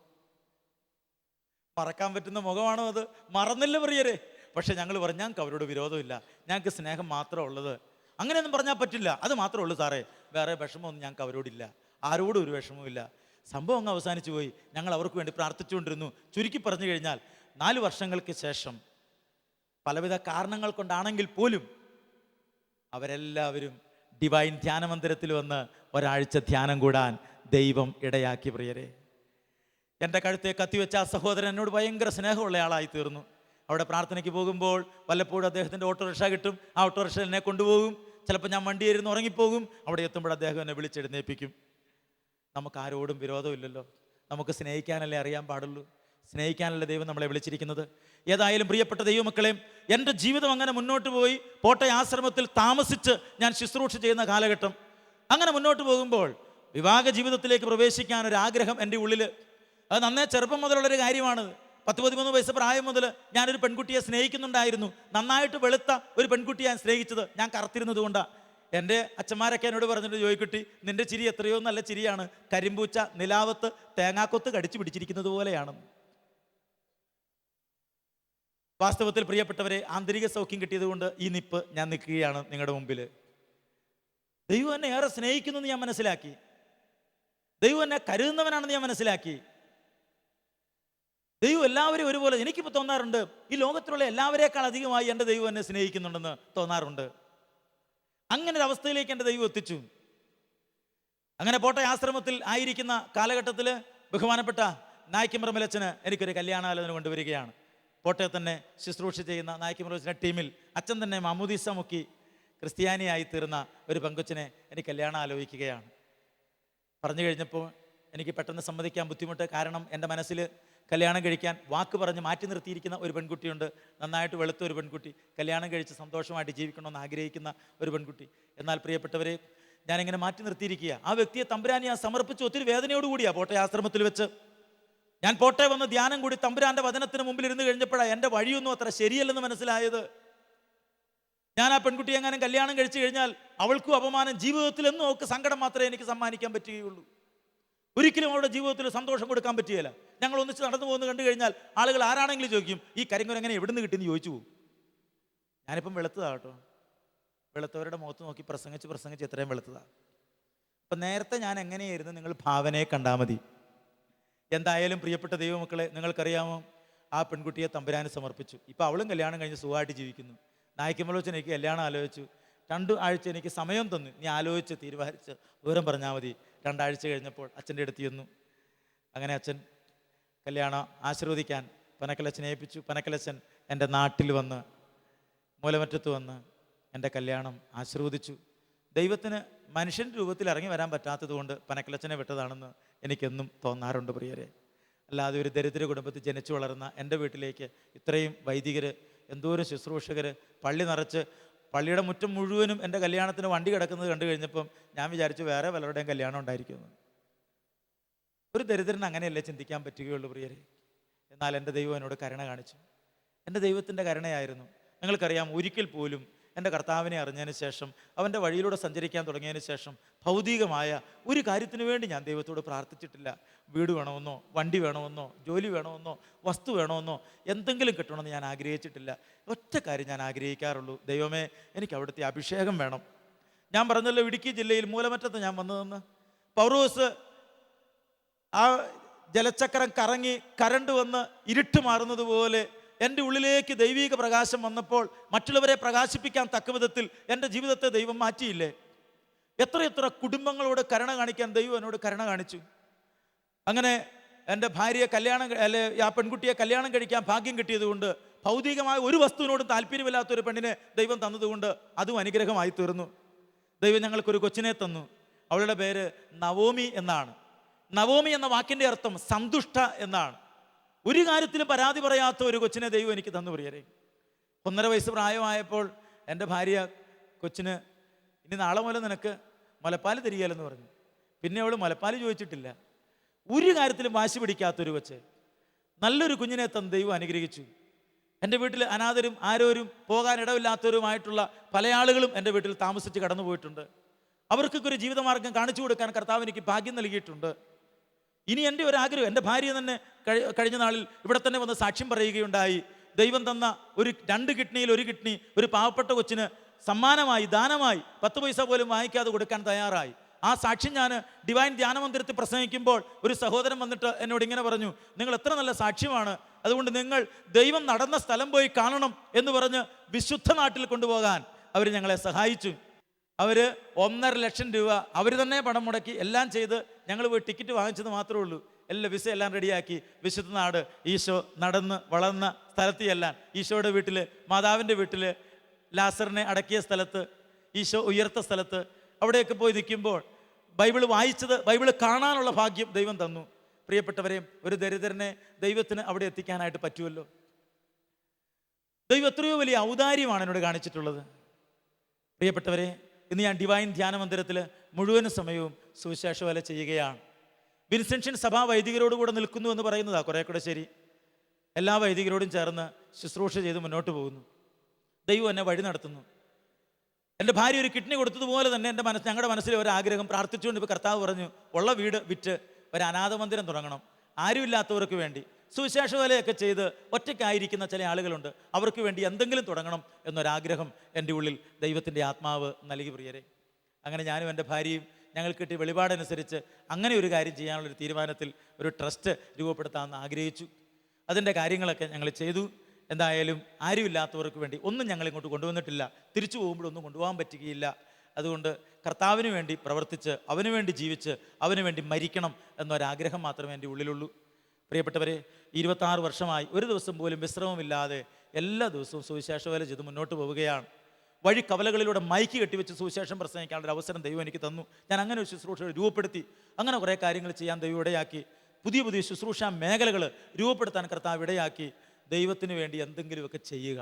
മറക്കാൻ പറ്റുന്ന മുഖമാണോ അത്? മറന്നില്ല പ്രിയരെ. പക്ഷെ ഞങ്ങൾ പറഞ്ഞു, ഞങ്ങൾക്ക് അവരോട് വിരോധമില്ല, ഞങ്ങൾക്ക് സ്നേഹം മാത്രമേ ഉള്ളത്. അങ്ങനെയൊന്നും പറഞ്ഞാൽ പറ്റില്ല, അത് മാത്രമേ ഉള്ളൂ സാറേ, വേറെ വിഷമമൊന്നും ഞങ്ങൾക്ക് അവരോടില്ല, ആരോടും ഒരു വിഷമവുമില്ല. സംഭവം അങ്ങ് അവസാനിച്ചു പോയി. ഞങ്ങൾ അവർക്ക് വേണ്ടി പ്രാർത്ഥിച്ചുകൊണ്ടിരുന്നു. ചുരുക്കി പറഞ്ഞു കഴിഞ്ഞാൽ 4 വർഷങ്ങൾക്ക് ശേഷം പലവിധ കാരണങ്ങൾ കൊണ്ടാണെങ്കിൽ പോലും അവരെല്ലാവരും ഡിവൈൻ ധ്യാനമന്ദിരത്തിൽ വന്ന് ഒരാഴ്ച ധ്യാനം കൂടാൻ ദൈവം ഇടയാക്കി. പ്രിയരെ, എൻ്റെ കഴുത്തെ കത്തിവെച്ച ആ സഹോദരൻ എന്നോട് ഭയങ്കര സ്നേഹമുള്ള ആളായി തീർന്നു. അവിടെ പ്രാർത്ഥനയ്ക്ക് പോകുമ്പോൾ വല്ലപ്പോഴും അദ്ദേഹത്തിൻ്റെ ഓട്ടോറിക്ഷ കിട്ടും, ആ ഓട്ടോറിക്ഷ എന്നെ കൊണ്ടുപോകും. ചിലപ്പോൾ ഞാൻ വണ്ടിയിരുന്ന് ഉറങ്ങിപ്പോകും. അവിടെ എത്തുമ്പോൾ അദ്ദേഹം എന്നെ വിളിച്ചെഴുന്നേൽപ്പിക്കും. നമുക്ക് ആരോടും വിരോധമില്ലല്ലോ, നമുക്ക് സ്നേഹിക്കാനല്ലേ അറിയാൻ പാടുള്ളൂ, സ്നേഹിക്കാനല്ലേ ദൈവം നമ്മളെ വിളിച്ചിരിക്കുന്നത്. ഏതായാലും പ്രിയപ്പെട്ട ദൈവമക്കളെ, എൻ്റെ ജീവിതം അങ്ങനെ മുന്നോട്ട് പോയി. പോട്ടെ ആശ്രമത്തിൽ താമസിച്ച് ഞാൻ ശുശ്രൂഷ ചെയ്യുന്ന കാലഘട്ടം. അങ്ങനെ മുന്നോട്ട് പോകുമ്പോൾ വിവാഹ ജീവിതത്തിലേക്ക് പ്രവേശിക്കാൻ ഒരു ആഗ്രഹം എൻ്റെ ഉള്ളിൽ. അത് നന്നേ ചെറുപ്പം മുതലുള്ളൊരു കാര്യമാണ്. 10-13 വയസ്സ് പ്രായം മുതൽ ഞാനൊരു പെൺകുട്ടിയെ സ്നേഹിക്കുന്നുണ്ടായിരുന്നു. നന്നായിട്ട് വെളുത്ത ഒരു പെൺകുട്ടിയെ ഞാൻ സ്നേഹിച്ചത്. ഞാൻ കറുത്തിരുന്നത് കൊണ്ടാണ്. എൻ്റെ അച്ഛന്മാരൊക്കെ എന്നോട് പറഞ്ഞിട്ട്, ജോയിക്കുട്ടി, നിന്റെ ചിരി എത്രയോ നല്ല ചിരിയാണ്, കരിമ്പൂച്ച നിലാവത്ത് തേങ്ങാക്കൊത്ത് കടിച്ചു പിടിച്ചിരിക്കുന്നത് പോലെയാണ്. വാസ്തവത്തിൽ പ്രിയപ്പെട്ടവരെ, ആന്തരിക സൗഖ്യം കിട്ടിയത് കൊണ്ട് ഈ നിപ്പ് ഞാൻ നിൽക്കുകയാണ് നിങ്ങളുടെ മുമ്പിൽ. ദൈവം എന്നെ ഏറെ സ്നേഹിക്കുന്നു എന്ന് ഞാൻ മനസ്സിലാക്കി. ദൈവം എന്നെ കരുതുന്നവനാണെന്ന് ഞാൻ മനസ്സിലാക്കി. ദൈവം എല്ലാവരും ഒരുപോലെ, എനിക്കിപ്പോൾ തോന്നാറുണ്ട്, ഈ ലോകത്തിലുള്ള എല്ലാവരേക്കാൾ അധികമായി എൻ്റെ ദൈവം എന്നെ സ്നേഹിക്കുന്നുണ്ടെന്ന് തോന്നാറുണ്ട്. അങ്ങനെ ഒരു അവസ്ഥയിലേക്ക് എൻ്റെ ദൈവം എത്തിച്ചു. അങ്ങനെ പോട്ടെ ആശ്രമത്തിൽ ആയിരിക്കുന്ന കാലഘട്ടത്തിൽ ബഹുമാനപ്പെട്ട നായ്ക്കിമ്പ്രമലച്ചന് എനിക്കൊരു കല്യാണാലോചന കൊണ്ടുവരികയാണ്. കോട്ടയത്ത് തന്നെ ശുശ്രൂഷ ചെയ്യുന്ന നായ്ക്കിമ്പ്രമലച്ചൻ്റെ ടീമിൽ അച്ഛൻ തന്നെ മാമോദീസ മുക്കി ക്രിസ്ത്യാനിയായി തീർന്ന ഒരു പെങ്കൊച്ചിനെ എനിക്ക് കല്യാണം ആലോചിക്കുകയാണ്. പറഞ്ഞു കഴിഞ്ഞപ്പോൾ എനിക്ക് പെട്ടെന്ന് സമ്മതിക്കാൻ ബുദ്ധിമുട്ട്. കാരണം എൻ്റെ മനസ്സിൽ കല്യാണം കഴിക്കാൻ വാക്ക് പറഞ്ഞ് മാറ്റി നിർത്തിയിരിക്കുന്ന ഒരു പെൺകുട്ടിയുണ്ട്. നന്നായിട്ട് വെളുത്ത ഒരു പെൺകുട്ടി, കല്യാണം കഴിച്ച് സന്തോഷമായിട്ട് ജീവിക്കണമെന്ന് ആഗ്രഹിക്കുന്ന ഒരു പെൺകുട്ടി. എന്നാൽ പ്രിയപ്പെട്ടവരെ, ഞാനിങ്ങനെ മാറ്റി നിർത്തിയിരിക്കുക. ആ വ്യക്തിയെ തമ്പുരാനെ ഞാൻ സമർപ്പിച്ച് ഒത്തിരി വേദനയോടുകൂടിയാണ് പോട്ടെ ആശ്രമത്തിൽ വെച്ച്. ഞാൻ പോട്ടെ വന്ന് ധ്യാനം കൂടി തമ്പുരാൻ്റെ വചനത്തിന് മുമ്പിൽ ഇരുന്ന് കഴിഞ്ഞപ്പോഴാണ് എൻ്റെ വഴിയൊന്നും അത്ര ശരിയല്ലെന്ന് മനസ്സിലായത്. ഞാൻ ആ പെൺകുട്ടിയെ എങ്ങാനും കല്യാണം കഴിച്ചു കഴിഞ്ഞാൽ അവൾക്കും അപമാനം, ജീവിതത്തിൽ എന്നും അവൾക്ക് സങ്കടം മാത്രമേ എനിക്ക് സമ്മാനിക്കാൻ പറ്റുകയുള്ളൂ. ഒരിക്കലും അവളുടെ ജീവിതത്തിൽ സന്തോഷം കൊടുക്കാൻ പറ്റുകയില്ല. ഞങ്ങൾ ഒന്നിച്ച് നടന്നു പോകുന്നത് കണ്ടു കഴിഞ്ഞാൽ ആളുകൾ ആരാണെങ്കിലും ചോദിക്കും, ഈ കരിങ്കുരങ്ങനെ എവിടുന്ന് കിട്ടിയെന്ന് ചോദിച്ചു പോകും. ഞാനിപ്പം വെളുത്തതാട്ടോ, വെളുത്തവരുടെ മുഖത്ത് നോക്കി പ്രസംഗിച്ച് എത്രയും വെളുത്തതാണ്. അപ്പം നേരത്തെ ഞാൻ എങ്ങനെയായിരുന്നു നിങ്ങൾ ഭാവനയെ കണ്ടാൽ മതി. എന്തായാലും പ്രിയപ്പെട്ട ദൈവമക്കളെ, നിങ്ങൾക്കറിയാമോ, ആ പെൺകുട്ടിയെ തമ്പുരാന് സമർപ്പിച്ചു. ഇപ്പം അവളും കല്യാണം കഴിഞ്ഞ് സുഖമായിട്ട് ജീവിക്കുന്നു. നായ്ക്കുമ്പളോച്ചൻ എനിക്ക് കല്യാണം ആലോചിച്ചു. 2 ആഴ്ച എനിക്ക് സമയം തന്നു, നീ ആലോചിച്ച് തീരുമാനിച്ച് വിവരം പറഞ്ഞാൽ മതി. 2 ആഴ്ച കഴിഞ്ഞപ്പോൾ അച്ഛൻ്റെ അടുത്ത് ചെന്നു. അങ്ങനെ അച്ഛൻ കല്യാണം ആശീർവദിക്കാൻ പനക്കലച്ഛനെ ഏൽപ്പിച്ചു. പനക്കലച്ഛൻ എൻ്റെ നാട്ടിൽ വന്ന്, മൂലമറ്റത്ത് വന്ന് എൻ്റെ കല്യാണം ആശീർവദിച്ചു. ദൈവത്തിന് മനുഷ്യൻ്റെ രൂപത്തിൽ ഇറങ്ങി വരാൻ പറ്റാത്തത് കൊണ്ട് പനക്കലച്ഛനെ വിട്ടതാണെന്ന് എനിക്കെന്നും തോന്നാറുണ്ട് പ്രിയരെ. അല്ലാതെ ഒരു ദരിദ്ര കുടുംബത്തിൽ ജനിച്ചു വളർന്ന എൻ്റെ വീട്ടിലേക്ക് ഇത്രയും വൈദികർ, എന്തോരം ശുശ്രൂഷകർ, പള്ളി നിറച്ച്, പള്ളിയുടെ മുറ്റം മുഴുവനും എൻ്റെ കല്യാണത്തിന് വണ്ടി കിടക്കുന്നത് കണ്ടു കഴിഞ്ഞപ്പം ഞാൻ വിചാരിച്ചു വേറെ പലരുടെയും കല്യാണം ഉണ്ടായിരിക്കുമെന്ന്. ഒരു ദരിദ്രന് അങ്ങനെയല്ലേ ചിന്തിക്കാൻ പറ്റുകയുള്ളൂ പ്രിയരെ. എന്നാൽ എൻ്റെ ദൈവം എന്നോട് കരുണ കാണിച്ചു. എൻ്റെ ദൈവത്തിൻ്റെ കരുണയായിരുന്നു. നിങ്ങൾക്കറിയാം, ഒരിക്കൽ പോലും എൻ്റെ കർത്താവിനെ അറിഞ്ഞതിന് ശേഷം, അവൻ്റെ വഴിയിലൂടെ സഞ്ചരിക്കാൻ തുടങ്ങിയതിന് ശേഷം ഭൗതികമായ ഒരു കാര്യത്തിന് വേണ്ടി ഞാൻ ദൈവത്തോട് പ്രാർത്ഥിച്ചിട്ടില്ല. വീട് വേണമെന്നോ, വണ്ടി വേണമെന്നോ, ജോലി വേണമെന്നോ, വസ്തു വേണമെന്നോ, എന്തെങ്കിലും കിട്ടണമെന്ന് ഞാൻ ആഗ്രഹിച്ചിട്ടില്ല. ഒറ്റ കാര്യം ഞാൻ ആഗ്രഹിക്കാറുള്ളൂ, ദൈവമേ എനിക്ക് അവിടുത്തെ അഭിഷേകം വേണം. ഞാൻ പറഞ്ഞല്ലോ, ഇടുക്കി ജില്ലയിൽ മൂലമറ്റത്ത് ഞാൻ വന്നതെന്ന്. പൗറോസ് ആ ജലചക്രം കറങ്ങി കരണ്ട് വന്ന് ഇരുട്ട് മാറുന്നത് പോലെ എൻ്റെ ഉള്ളിലേക്ക് ദൈവീക പ്രകാശം വന്നപ്പോൾ മറ്റുള്ളവരെ പ്രകാശിപ്പിക്കാൻ തക്ക വിധത്തിൽ എൻ്റെ ജീവിതത്തെ ദൈവം മാറ്റിയില്ലേ? എത്രയെത്ര കുടുംബങ്ങളോട് കരുണ കാണിക്കാൻ ദൈവം എന്നോട് കരുണ കാണിച്ചു. അങ്ങനെ എൻ്റെ ഭാര്യയെ ആ പെൺകുട്ടിയെ കല്യാണം കഴിക്കാൻ ഭാഗ്യം കിട്ടിയതുകൊണ്ട്, ഭൗതികമായ ഒരു വസ്തുവിനോടും താല്പര്യമില്ലാത്തൊരു പെണ്ണിനെ ദൈവം തന്നതുകൊണ്ട് അതും അനുഗ്രഹമായി തീർന്നു. ദൈവം ഞങ്ങൾക്കൊരു കൊച്ചിനെ തന്നു. അവളുടെ പേര് നവോമി എന്നാണ്. നവോമി എന്ന വാക്കിൻ്റെ അർത്ഥം സന്തുഷ്ട എന്നാണ്. ഒരു കാര്യത്തിലും പരാതി പറയാത്ത ഒരു കൊച്ചിനെ ദൈവം എനിക്ക് തന്നു പ്രിയരെ. 1.5 വയസ്സ് പ്രായമായപ്പോൾ എൻ്റെ ഭാര്യ കൊച്ചിന്, ഇനി നാളെ മുതൽ നിനക്ക് മുലപ്പാൽ തരികയില്ലെന്ന് പറഞ്ഞു. പിന്നെ അവൾ മുലപ്പാൽ ചോദിച്ചിട്ടില്ല. ഒരു കാര്യത്തിലും വാശി പിടിക്കാത്തൊരു കൊച്ച്, നല്ലൊരു കുഞ്ഞിനെ തന്ന് ദൈവം അനുഗ്രഹിച്ചു. എൻ്റെ വീട്ടിൽ അനാഥരും ആരോരും പോകാൻ ഇടമില്ലാത്തവരുമായിട്ടുള്ള പല ആളുകളും എൻ്റെ വീട്ടിൽ താമസിച്ച് കടന്നു പോയിട്ടുണ്ട്. അവർക്കൊക്കെ ഒരു ജീവിതമാർഗം കാണിച്ചു കൊടുക്കാൻ കർത്താവ് എനിക്ക് ഭാഗ്യം നൽകിയിട്ടുണ്ട്. ഇനി എൻ്റെ ഒരു ആഗ്രഹം, എൻ്റെ ഭാര്യ തന്നെ കഴിഞ്ഞ നാളിൽ ഇവിടെ തന്നെ വന്ന് സാക്ഷ്യം പറയുകയുണ്ടായി. ദൈവം തന്ന 2 കിഡ്നിയിൽ 1 കിഡ്നി ഒരു പാവപ്പെട്ട കൊച്ചിന് സമ്മാനമായി, ദാനമായി 10 പൈസ പോലും വാങ്ങിക്കാതെ കൊടുക്കാൻ തയ്യാറായി. ആ സാക്ഷ്യം ഞാൻ ഡിവൈൻ ധ്യാനമന്ദിരത്തിൽ പ്രസംഗിക്കുമ്പോൾ ഒരു സഹോദരൻ വന്നിട്ട് എന്നോട് ഇങ്ങനെ പറഞ്ഞു, നിങ്ങൾ എത്ര നല്ല സാക്ഷ്യമാണ്, അതുകൊണ്ട് നിങ്ങൾ ദൈവം നടന്ന സ്ഥലം പോയി കാണണം എന്ന് പറഞ്ഞ് വിശുദ്ധ നാട്ടിൽ കൊണ്ടുപോകാൻ അവർ ഞങ്ങളെ സഹായിച്ചു. അവർ 1.5 ലക്ഷം രൂപ അവർ തന്നെ പണം മുടക്കി എല്ലാം ചെയ്ത് ഞങ്ങൾ പോയി ടിക്കറ്റ് വാങ്ങിച്ചത് മാത്രമേ ഉള്ളൂ. എല്ലാ വിസ എല്ലാം റെഡിയാക്കി വിശുദ്ധ നാട്, ഈശോ നടന്ന് വളർന്ന സ്ഥലത്ത് ചെല്ലാൻ, ഈശോയുടെ വീട്ടിൽ, മാതാവിൻ്റെ വീട്ടിൽ, ലാസറിനെ അടക്കിയ സ്ഥലത്ത്, ഈശോ ഉയർത്ത സ്ഥലത്ത്, അവിടെയൊക്കെ പോയി നിൽക്കുമ്പോൾ ബൈബിൾ വായിച്ചത്, ബൈബിൾ കാണാനുള്ള ഭാഗ്യം ദൈവം തന്നു. പ്രിയപ്പെട്ടവരെയും, ഒരു ദരിദ്രനെ ദൈവത്തിന് അവിടെ എത്തിക്കാനായിട്ട് പറ്റുമല്ലോ. ദൈവം എത്രയോ വലിയ ഔദാര്യമാണ് എന്നോട് കാണിച്ചിട്ടുള്ളത്. പ്രിയപ്പെട്ടവരെ, ഇന്ന് ഞാൻ ഡിവൈൻ ധ്യാന മന്ദിരത്തിൽ മുഴുവൻ സമയവും സുവിശേഷ വേല ചെയ്യുകയാണ്. വിൻസെൻഷൻ സഭാ വൈദികരോടുകൂടെ നിൽക്കുന്നു എന്ന് പറയുന്നതാണ് കുറേ കൂടെ ശരി. എല്ലാ വൈദികരോടും ചേർന്ന് ശുശ്രൂഷ ചെയ്ത് മുന്നോട്ട് പോകുന്നു. ദൈവം എന്നെ വഴി നടത്തുന്നു. എൻ്റെ ഭാര്യ ഒരു കിഡ്നി കൊടുത്തതുപോലെ തന്നെ ഞങ്ങളുടെ മനസ്സിൽ ഒരാഗ്രഹം പ്രാർത്ഥിച്ചുകൊണ്ട് ഇപ്പോൾ കർത്താവ് പറഞ്ഞു, ഉള്ള വീട് വിറ്റ് ഒരു അനാഥ മന്ദിരം തുടങ്ങണം. ആരുമില്ലാത്തവർക്ക് വേണ്ടി സുവിശേഷ വേലയൊക്കെ ചെയ്ത് ഒറ്റയ്ക്കായിരിക്കുന്ന ചില ആളുകളുണ്ട്, അവർക്ക് വേണ്ടി എന്തെങ്കിലും തുടങ്ങണം എന്നൊരാഗ്രഹം എൻ്റെ ഉള്ളിൽ ദൈവത്തിൻ്റെ ആത്മാവ് നൽകി പ്രിയരെ. അങ്ങനെ ഞാനും എൻ്റെ ഭാര്യയും ഞങ്ങൾ കിട്ടിയ വെളിപാടനുസരിച്ച് അങ്ങനെ ഒരു കാര്യം ചെയ്യാനുള്ളൊരു തീരുമാനത്തിൽ ഒരു ട്രസ്റ്റ് രൂപപ്പെടുത്താമെന്ന് ആഗ്രഹിച്ചു. അതിൻ്റെ കാര്യങ്ങളൊക്കെ ഞങ്ങൾ ചെയ്തു. എന്തായാലും ആരുമില്ലാത്തവർക്ക് വേണ്ടി ഒന്നും ഞങ്ങൾ ഇങ്ങോട്ട് കൊണ്ടുവന്നിട്ടില്ല. തിരിച്ചു പോകുമ്പോഴൊന്നും കൊണ്ടുപോകാൻ പറ്റുകയില്ല. അതുകൊണ്ട് കർത്താവിന് വേണ്ടി പ്രവർത്തിച്ച്, അവന് വേണ്ടി ജീവിച്ച്, അവന് വേണ്ടി മരിക്കണം എന്നൊരാഗ്രഹം മാത്രമേ എൻ്റെ ഉള്ളിലുള്ളൂ. പ്രിയപ്പെട്ടവരെ, 26 വർഷമായി ഒരു ദിവസം പോലും വിശ്രമമില്ലാതെ എല്ലാ ദിവസവും സുവിശേഷ വേല ചെയ്ത് മുന്നോട്ട് പോവുകയാണ്. വഴി കവലകളിലൂടെ മൈക്ക് കെട്ടിവെച്ച് സുവിശേഷം പ്രസംഗിക്കാനുള്ള ഒരു അവസരം ദൈവം എനിക്ക് തന്നു. ഞാൻ അങ്ങനെ ഒരു ശുശ്രൂഷ രൂപപ്പെടുത്തി. അങ്ങനെ കുറേ കാര്യങ്ങൾ ചെയ്യാൻ ദൈവം ഇടയാക്കി. പുതിയ പുതിയ ശുശ്രൂഷ മേഖലകൾ രൂപപ്പെടുത്താൻ കർത്താവ് ഇടയാക്കി. ദൈവത്തിന് വേണ്ടി എന്തെങ്കിലുമൊക്കെ ചെയ്യുക,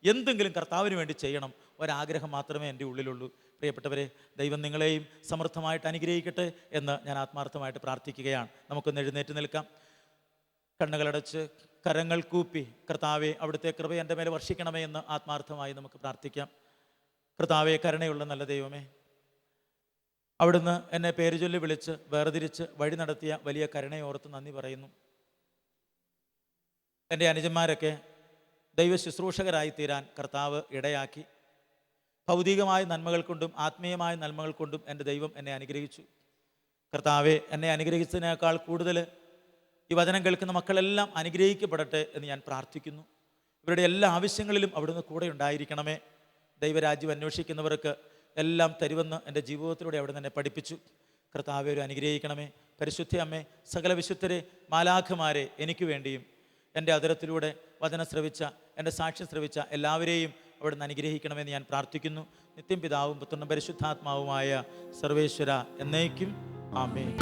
എന്തെങ്കിലും കർത്താവിന് വേണ്ടി ചെയ്യണം, ഒരാഗ്രഹം മാത്രമേ എൻ്റെ ഉള്ളിലുള്ളൂ. പ്രിയപ്പെട്ടവരെ, ദൈവം നിങ്ങളെയും സമൃദ്ധമായിട്ട് അനുഗ്രഹിക്കട്ടെ എന്ന് ഞാൻ ആത്മാർത്ഥമായിട്ട് പ്രാർത്ഥിക്കുകയാണ്. നമുക്കൊന്ന് എഴുന്നേറ്റ് നിൽക്കാം. കണ്ണുകളടച്ച് കരങ്ങൾ കൂപ്പി, കർത്താവെ അവിടുത്തെ കൃപ എൻ്റെ മേലെ വർഷിക്കണമേ എന്ന് ആത്മാർത്ഥമായി നമുക്ക് പ്രാർത്ഥിക്കാം. കർത്താവെ, കരുണയുള്ള നല്ല ദൈവമേ, അവിടുന്ന് എന്നെ പേര് ചൊല്ലി വിളിച്ച് വേർതിരിച്ച് വഴി നടത്തിയ വലിയ കരുണയോർത്ത് നന്ദി പറയുന്നു. എൻ്റെ അനുജന്മാരൊക്കെ ദൈവ ശുശ്രൂഷകരായി തീരാൻ കർത്താവ് ഇടയാക്കി. ഭൗതികമായ നന്മകൾ കൊണ്ടും ആത്മീയമായ നന്മകൾ കൊണ്ടും എൻ്റെ ദൈവം എന്നെ അനുഗ്രഹിച്ചു. കർത്താവെ, എന്നെ അനുഗ്രഹിച്ചതിനേക്കാൾ കൂടുതൽ ഈ വചനം കേൾക്കുന്ന മക്കളെല്ലാം അനുഗ്രഹിക്കപ്പെടട്ടെ എന്ന് ഞാൻ പ്രാർത്ഥിക്കുന്നു. ഇവരുടെ എല്ലാ ആവശ്യങ്ങളിലും അവിടുന്ന് കൂടെ ഉണ്ടായിരിക്കണമേ. ദൈവരാജ്യം അന്വേഷിക്കുന്നവർക്ക് എല്ലാം തരുമെന്ന് എൻ്റെ ജീവിതത്തിലൂടെ അവിടെ തന്നെ പഠിപ്പിച്ചു. കർത്താവേ, ഒരു അനുഗ്രഹിക്കണമേ. പരിശുദ്ധ അമ്മേ, സകല വിശുദ്ധരെ, മാലാഖമാരെ എനിക്ക് വേണ്ടിയും എൻ്റെ അതിരത്തിലൂടെ വചനം ശ്രവിച്ച, എൻ്റെ സാക്ഷ്യം ശ്രവിച്ച എല്ലാവരെയും അവിടെ നിന്ന് അനുഗ്രഹിക്കണമെന്ന് ഞാൻ പ്രാർത്ഥിക്കുന്നു. നിത്യം പിതാവും പുത്രനും പരിശുദ്ധാത്മാവുമായ സർവേശ്വര എന്നേക്കും ആമേൻ.